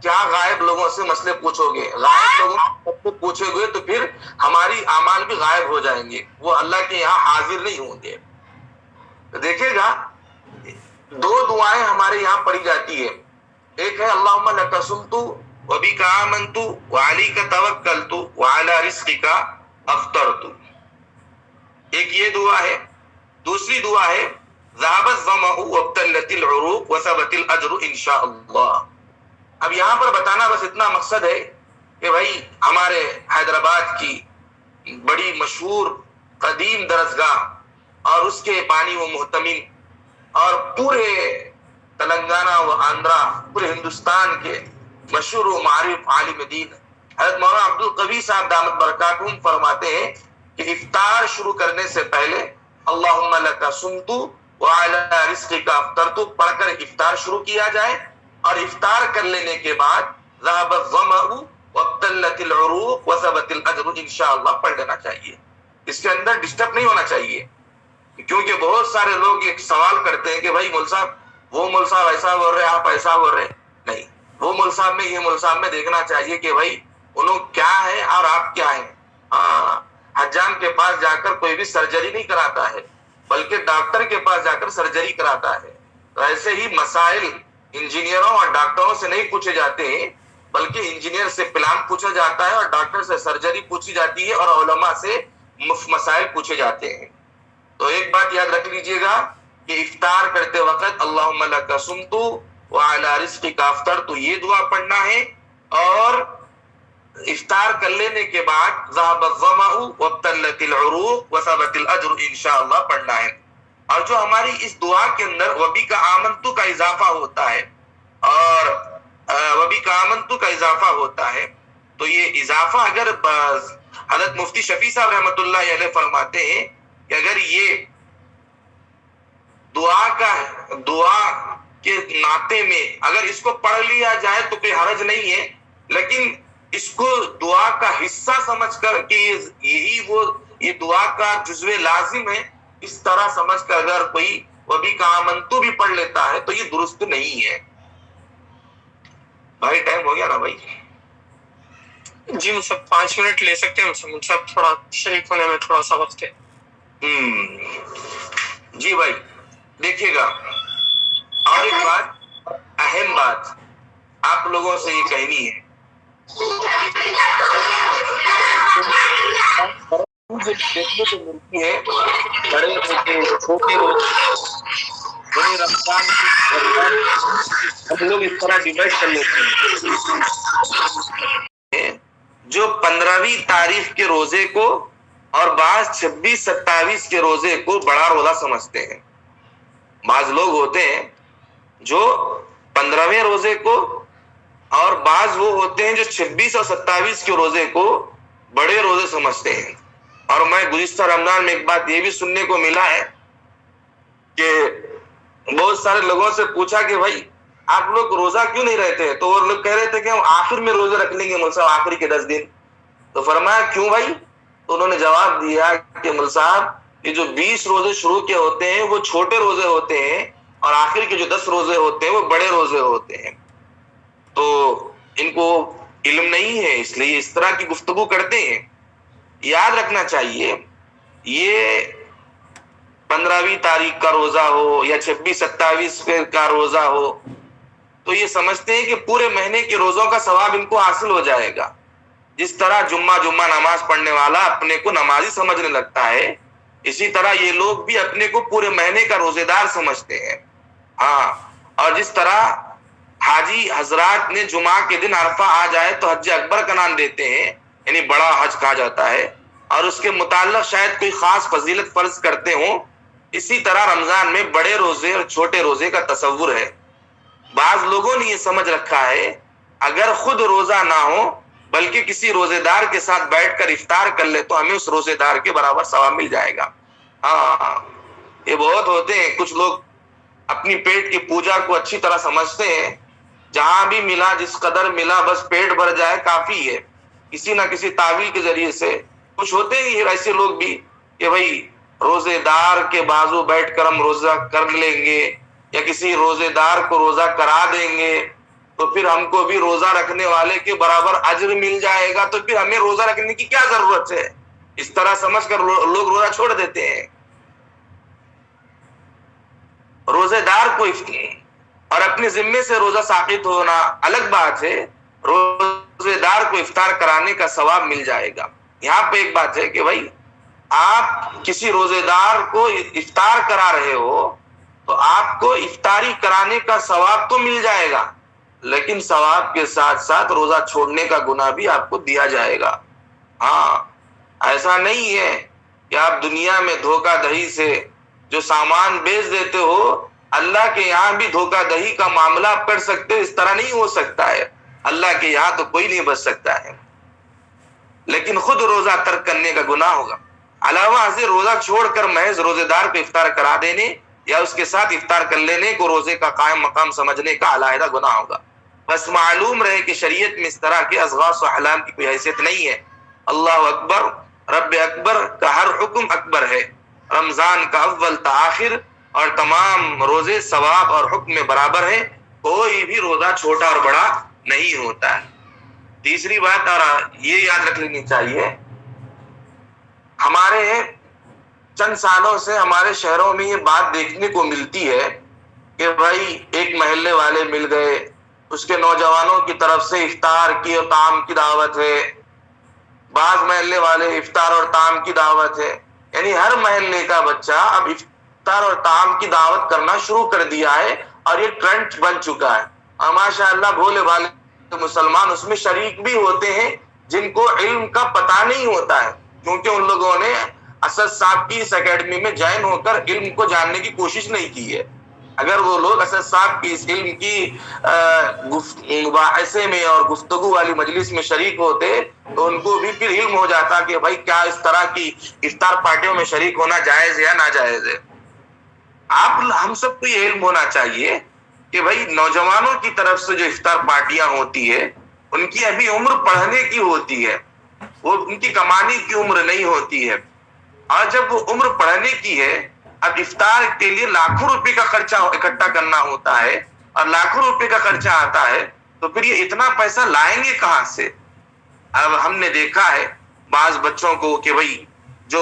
کیا غائب لوگوں سے مسئلے پوچھو گے؟ غائب لوگوں سے پوچھے گے تو پھر ہماری اعمال بھی غائب ہو جائیں گے, وہ اللہ کے یہاں حاضر نہیں ہوں گے. تو دیکھیے گا 2 دعائیں ہمارے یہاں پڑھی جاتی ہے. ایک ہے اللہم لک صمت وبک آمنت وعلیک توکلت وعلی رزقک افطرت. ایک یہ دعا ہے. دوسری دعا ہے ذهب الظمأ وابتلت العروق وثبت الاجر انشاء اللہ. اب یہاں پر بتانا بس اتنا مقصد ہے کہ بھائی ہمارے حیدرآباد کی بڑی مشہور قدیم درسگاہ اور اس کے بانی و محتمین اور پورے تلنگانہ و آندھرا پورے ہندوستان کے مشہور و معروف عالم دین حضرت مولانا عبدالقوی صاحب دامت برکاتہم فرماتے ہیں کہ افطار شروع کرنے سے پہلے اللہم لک صمت وعلی رزقک افطرت پڑھ کر افطار شروع کیا جائے اور افطار کر لینے کے بعد ذهب الظمأ وابتلت العروق وثبت الاجر انشاءاللہ پڑھ لینا چاہیے. اس کے اندر ڈسٹرب نہیں ہونا چاہیے کیونکہ بہت سارے لوگ ایک سوال کرتے ہیں کہ بھائی مول صاحب وہ مول صاحب ایسا بول رہے آپ ایسا بول رہے. نہیں, وہ مول صاحب میں یہ مول صاحب میں دیکھنا چاہیے کہ بھائی انہوں کیا ہے اور آپ کیا ہیں. ہاں, حجام کے پاس جا کر کوئی بھی سرجری نہیں کراتا ہے بلکہ ڈاکٹر کے پاس جا کر سرجری کراتا ہے. تو ایسے ہی مسائل انجینئروں اور ڈاکٹروں سے نہیں پوچھے جاتے ہیں بلکہ انجینئر سے پلان پوچھا جاتا ہے اور ڈاکٹر سے سرجری پوچھی جاتی ہے اور علماء سے مسائل پوچھے جاتے ہیں. تو ایک بات یاد رکھ لیجئے گا کہ افطار کرتے وقت اللہم لک صمت وعلی رزقک افطرت یہ دعا پڑھنا ہے اور افطار کر لینے کے بعد ذهب الظمأ وابتلت العروق وثبت الاجر انشاءاللہ پڑھنا ہے. اور جو ہماری اس دعا کے اندر وبک آمنت کا اضافہ ہوتا ہے اور وبک آمنت کا اضافہ ہوتا ہے تو یہ اضافہ اگر حضرت مفتی شفیع صاحب رحمۃ اللہ علیہ فرماتے ہیں کہ اگر یہ دعا کے ناطے میں اگر اس کو پڑھ لیا جائے تو کوئی حرج نہیں ہے، لیکن اس کو دعا کا حصہ سمجھ کر کہ یہ دعا کا جزو لازم ہے، اس طرح سمجھ کر اگر کوئی وبی کا آمنتو بھی پڑھ لیتا ہے تو یہ درست نہیں ہے۔ بھائی ٹائم ہو گیا نا بھائی؟ جی مصعب 5 منٹ لے سکتے ہیں مصعب، تھوڑا شریک ہونے میں تھوڑا سا وقت ہے۔ جی بھائی دیکھیے گا، اور ایک بات، اہم بات آپ لوگوں سے یہ کہنی ہے، دیکھنے کو ملتی ہے بڑے روزے چھوٹے روزے، بڑے رمضان ہم لوگ اس طرح ڈیوائڈ کر لیتے ہیں، جو 15ویں تاریخ کے روزے کو اور بعض 26-27 کے روزے کو بڑا روزہ سمجھتے ہیں۔ بعض لوگ ہوتے ہیں جو 15ویں روزے کو اور بعض وہ ہوتے ہیں جو 26 اور 27 کے روزے کو بڑے روزے سمجھتے ہیں۔ اور میں گزشتہ رمضان میں ایک بات یہ بھی سننے کو ملا ہے کہ بہت سارے لوگوں سے پوچھا کہ بھائی آپ لوگ روزہ کیوں نہیں رہتے، تو وہ لوگ کہہ رہے تھے کہ ہم آخر میں روزے رکھ لیں گے مول صاحب، آخری کے 10 دن۔ تو فرمایا کیوں بھائی؟ تو انہوں نے جواب دیا کہ مول صاحب یہ جو 20 روزے شروع کے ہوتے ہیں وہ چھوٹے روزے ہوتے ہیں، اور آخر کے جو 10 روزے ہوتے ہیں وہ بڑے روزے ہوتے ہیں۔ تو ان کو علم نہیں ہے، اس لیے اس طرح کی گفتگو کرتے ہیں۔ یاد رکھنا چاہیے یہ 15ویں تاریخ کا روزہ ہو یا 26-27 کا روزہ ہو تو یہ سمجھتے ہیں کہ پورے مہینے کے روزوں کا ثواب ان کو حاصل ہو جائے گا۔ جس طرح جمعہ نماز پڑھنے والا اپنے کو نمازی سمجھنے لگتا ہے، اسی طرح یہ لوگ بھی اپنے کو پورے مہینے کا روزے دار سمجھتے ہیں۔ ہاں، اور جس طرح حاجی حضرات نے جمعہ کے دن عرفہ آ جائے تو حج اکبر کا نام دیتے ہیں، یعنی بڑا حج کہا جاتا ہے، اور اس کے متعلق شاید کوئی خاص فضیلت فرض کرتے ہوں، اسی طرح رمضان میں بڑے روزے اور چھوٹے روزے کا تصور ہے۔ بعض لوگوں نے یہ سمجھ رکھا ہے اگر خود روزہ نہ ہو بلکہ کسی روزے دار کے ساتھ بیٹھ کر افطار کر لے تو ہمیں اس روزے دار کے برابر ثواب مل جائے گا۔ ہاں، یہ بہت ہوتے ہیں کچھ لوگ اپنی پیٹ کی پوجا کو اچھی طرح سمجھتے ہیں، جہاں بھی ملا جس قدر ملا بس پیٹ بھر جائے کافی ہے، کسی نہ کسی تعویل کے ذریعے سے۔ کچھ ہوتے ہیں ایسے لوگ بھی کہ بھائی روزے دار کے بازو بیٹھ کر ہم روزہ کر لیں گے یا کسی روزے دار کو روزہ کرا دیں گے تو پھر ہم کو بھی روزہ رکھنے والے کے برابر اجر مل جائے گا، تو پھر ہمیں روزہ رکھنے کی کیا ضرورت ہے؟ اس طرح سمجھ کر لوگ روزہ چھوڑ دیتے ہیں۔ روزے دار کو اور اپنے ذمے سے روزہ ساقط ہونا الگ بات ہے، روزے دار کو افطار کرانے کا ثواب مل جائے گا۔ یہاں پہ ایک بات ہے کہ بھائی آپ کسی روزے دار کو افطار کرا رہے ہو تو آپ کو افطاری کرانے کا ثواب تو مل جائے گا، لیکن ثواب کے ساتھ ساتھ روزہ چھوڑنے کا گناہ بھی آپ کو دیا جائے گا۔ ہاں، ایسا نہیں ہے کہ آپ دنیا میں دھوکہ دہی سے جو سامان بیچ دیتے ہو، اللہ کے یہاں بھی دھوکہ دہی کا معاملہ آپ کر سکتے ہو، اس طرح نہیں ہو سکتا ہے۔ اللہ کے یہاں تو کوئی نہیں بچ سکتا ہے، لیکن خود روزہ ترک کرنے کا گناہ ہوگا۔ علاوہ ازیں روزہ چھوڑ کر محض روزے دار کو افطار کرا دینے یا اس کے ساتھ افطار کر لینے کو روزے کا قائم مقام سمجھنے کا علیحدہ گناہ ہوگا۔ بس معلوم رہے کہ شریعت میں اس طرح کے اضغاث و احلام کی کوئی حیثیت نہیں ہے۔ اللہ اکبر، رب اکبر کا ہر حکم اکبر ہے۔ رمضان کا اول تا آخر اور تمام روزے ثواب اور حکم میں برابر ہیں، کوئی بھی روزہ چھوٹا اور بڑا نہیں ہوتا ہے۔ تیسری بات اور یہ یاد رکھ لینی چاہیے، ہمارے چند سالوں سے ہمارے شہروں میں یہ بات دیکھنے کو ملتی ہے کہ بھائی ایک محلے والے مل گئے، اس کے نوجوانوں کی طرف سے افطار کی اور طعام کی دعوت ہے، بعض محلے والے افطار اور طعام کی دعوت ہے، یعنی ہر محلے کا بچہ اب افطار اور طعام کی دعوت کرنا شروع کر دیا ہے اور یہ ٹرینڈ بن چکا ہے۔ اور ماشاءاللہ بھولے بھالے مسلمان اس میں شریک بھی ہوتے ہیں جن کو علم کا پتہ نہیں ہوتا ہے، کیونکہ ان لوگوں نے اسد صاحب کی اس اکیڈمی میں جوائن ہو کر علم کو جاننے کی کوشش نہیں کی ہے۔ اگر وہ لوگ اسد صاحب کی اس علم کی مباحثے میں اور گفتگو والی مجلس میں شریک ہوتے تو ان کو بھی پھر علم ہو جاتا کہ بھائی کیا اس طرح کی افطار پارٹیوں میں شریک ہونا جائز ہے یا ناجائز ہے۔ ہم سب کو یہ علم ہونا چاہیے کہ بھائی نوجوانوں کی طرف سے جو افطار پارٹیاں ہوتی ہے ان کی ابھی عمر پڑھنے کی ہوتی ہے، وہ ان کی کمانے کی عمر نہیں ہوتی ہے، اور جب وہ عمر پڑھنے کی ہے، اب افطار کے لیے لاکھوں روپے کا خرچہ اکٹھا کرنا ہوتا ہے اور لاکھوں روپے کا خرچہ آتا ہے، تو پھر یہ اتنا پیسہ لائیں گے کہاں سے؟ اب ہم نے دیکھا ہے بعض بچوں کو کہ بھائی جو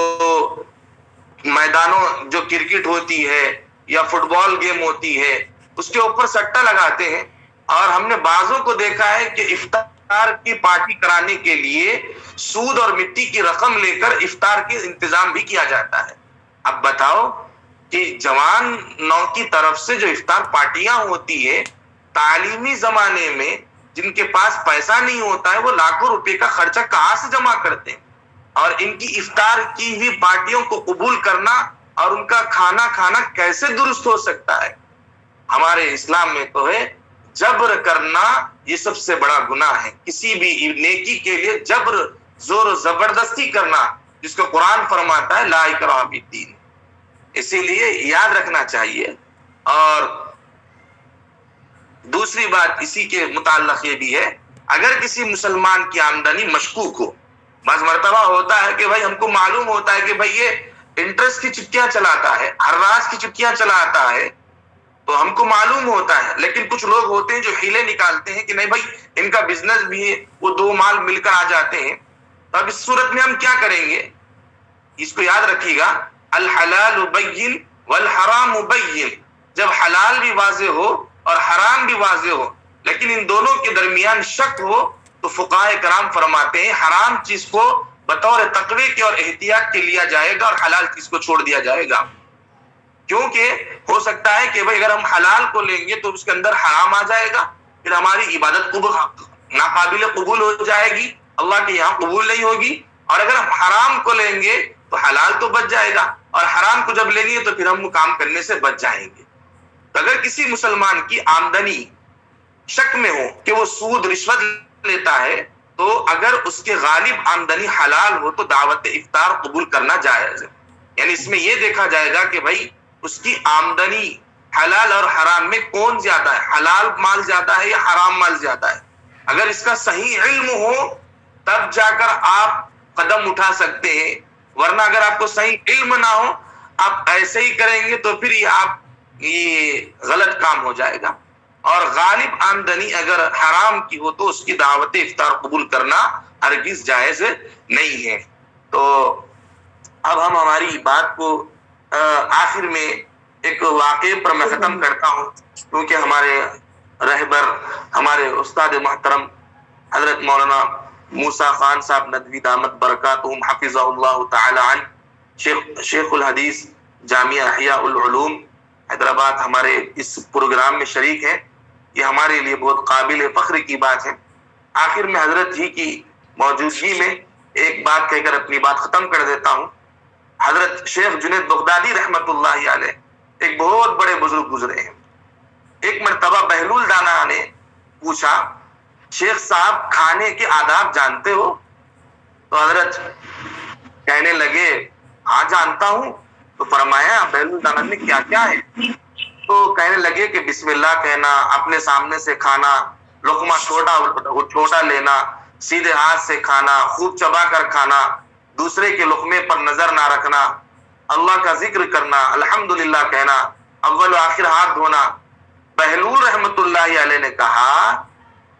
میدانوں جو کرکٹ ہوتی ہے یا فٹ بال گیم ہوتی ہے اس کے اوپر سٹا لگاتے ہیں، اور ہم نے بعضوں کو دیکھا ہے کہ افطار کی پارٹی کرانے کے لیے سود اور مٹی کی رقم لے کر افطار کے انتظام بھی کیا جاتا ہے۔ اب بتاؤ کہ جوان نو کی طرف سے جو افطار پارٹیاں ہوتی ہے، تعلیمی زمانے میں جن کے پاس پیسہ نہیں ہوتا ہے وہ لاکھوں روپے کا خرچہ کہاں سے جمع کرتے ہیں، اور ان کی افطار کی ہوئی پارٹیوں کو قبول کرنا اور ان کا کھانا کھانا کیسے درست ہو سکتا ہے؟ ہمارے اسلام میں تو ہے جبر کرنا یہ سب سے بڑا گناہ ہے، کسی بھی نیکی کے لیے جبر، زور و زبردستی کرنا، جس کو قرآن فرماتا ہے لا اکراہ فی الدین۔ اسی لیے یاد رکھنا چاہیے۔ اور دوسری بات اسی کے متعلق یہ بھی ہے، اگر کسی مسلمان کی آمدنی مشکوک ہو، بعض مرتبہ ہوتا ہے کہ بھائی ہم کو معلوم ہوتا ہے کہ بھائی یہ انٹرسٹ کی چٹیاں چلاتا ہے، ہر راز کی چٹیاں چلاتا ہے، تو ہم کو معلوم ہوتا ہے، لیکن کچھ لوگ ہوتے ہیں جو ہیلے نکالتے ہیں کہ نہیں بھائی ان کا بزنس بھی ہے، وہ دو مال مل کر آ جاتے ہیں، تو اب اس صورت میں ہم کیا کریں گے؟ اس کو یاد رکھیے گا، الحلال بین والحرام بین، جب حلال بھی واضح ہو اور حرام بھی واضح ہو لیکن ان دونوں کے درمیان شک ہو تو فقہائے کرام فرماتے ہیں حرام چیز کو بطور تقوی کے اور احتیاط کے لیا جائے گا اور حلال چیز کو چھوڑ دیا جائے گا، کیونکہ ہو سکتا ہے کہ بھائی اگر ہم حلال کو لیں گے تو اس کے اندر حرام آ جائے گا، پھر ہماری عبادت ناقابل قبول ہو جائے گی، اللہ کے یہاں قبول نہیں ہوگی، اور اگر ہم حرام کو لیں گے تو حلال تو بچ جائے گا، اور حرام کو جب لیں گے تو پھر ہم کام کرنے سے بچ جائیں گے۔ تو اگر کسی مسلمان کی آمدنی شک میں ہو کہ وہ سود رشوت لیتا ہے، تو اگر اس کے غالب آمدنی حلال ہو تو دعوت افطار قبول کرنا جائز ہے، یعنی اس میں یہ دیکھا جائے گا کہ بھائی اس کی آمدنی حلال اور حرام میں کون زیادہ ہے، حلال مال زیادہ ہے یا حرام مال زیادہ ہے۔ اگر اس کا صحیح علم ہو تب جا کر آپ قدم اٹھا سکتے ہیں، ورنہ اگر آپ کو صحیح علم نہ ہو آپ ایسے ہی کریں گے تو پھر یہ غلط کام ہو جائے گا، اور غالب آمدنی اگر حرام کی ہو تو اس کی دعوت افطار قبول کرنا ہرگز جائز نہیں ہے۔ تو اب ہم ہماری بات کو آخر میں ایک واقعے پر میں ختم کرتا ہوں، کیونکہ ہمارے رہبر ہمارے استاد محترم حضرت مولانا موسیٰ خان صاحب ندوی دامت برکاتہم حفظہ اللہ تعالی عنہ، شیخ الحدیث جامعہ احیاء العلوم حیدرآباد ہمارے اس پروگرام میں شریک ہے، یہ ہمارے لیے بہت قابل فخر کی بات ہے۔ آخر میں حضرت ہی کی موجودگی میں ایک بات کہہ کر اپنی بات ختم کر دیتا ہوں۔ حضرت شیخ جنید بغدادی رحمت اللہ علیہ ایک بہت بڑے بزرگ گزرے ہیں۔ ایک مرتبہ بہلول دانا نے پوچھا شیخ صاحب کھانے کے آداب جانتے ہو؟ تو حضرت کہنے لگے ہاں جانتا ہوں۔ تو فرمایا بہلول دانا نے کیا کیا ہے؟ تو کہنے لگے کہ بسم اللہ کہنا، اپنے سامنے سے کھانا، لقمہ چھوٹا لینا، سیدھے ہاتھ سے کھانا، خوب چبا کر کھانا، دوسرے کے لقمے پر نظر نہ رکھنا، اللہ کا ذکر کرنا، الحمدللہ کہنا، اول و آخر ہاتھ دھونا۔ بہلول رحمت اللہ علیہ نے کہا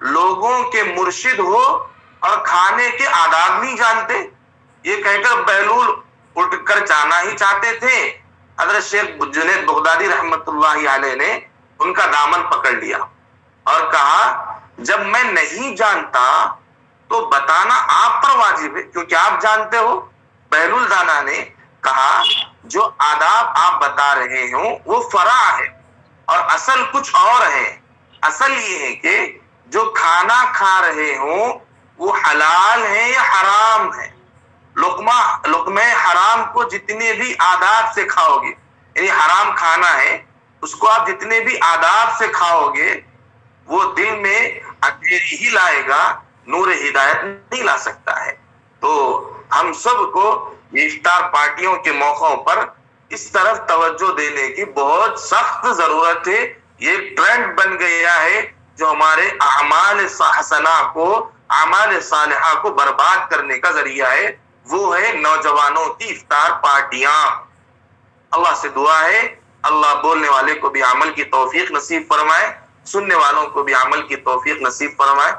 لوگوں کے مرشد ہو اور کھانے کے آداب نہیں جانتے؟ یہ کہہ کر بہلول اٹھ کر جانا ہی چاہتے تھے، حضرت شیخ جنید بغدادی رحمت اللہ علیہ نے ان کا دامن پکڑ لیا اور کہا جب میں نہیں جانتا تو بتانا آپ پر واجب ہے کیونکہ آپ جانتے ہو۔ بہلول دانا نے کہا جو آداب آپ بتا رہے ہوں وہ فرع ہے اور اصل کچھ اور ہے۔ اصل یہ ہے کہ جو کھانا کھا رہے ہوں وہ حلال ہے یا حرام ہے۔ لقمہ حرام کو جتنے بھی آداب سے کھاؤ گے، یعنی حرام کھانا ہے اس کو آپ جتنے بھی آداب سے کھاؤ گے وہ دل میں اندھیری ہی لائے گا، نور ہدایت نہیں لا سکتا ہے۔ تو ہم سب کو افطار پارٹیوں کے موقعوں پر اس طرف توجہ دینے کی بہت سخت ضرورت ہے. یہ ٹرینڈ بن گیا ہے جو ہمارے اعمال صالحہ کو برباد کرنے کا ذریعہ ہے. وہ ہے نوجوانوں کی افطار پارٹیاں. اللہ سے دعا ہے اللہ بولنے والے کو بھی عمل کی توفیق نصیب فرمائے, سننے والوں کو بھی عمل کی توفیق نصیب فرمائے.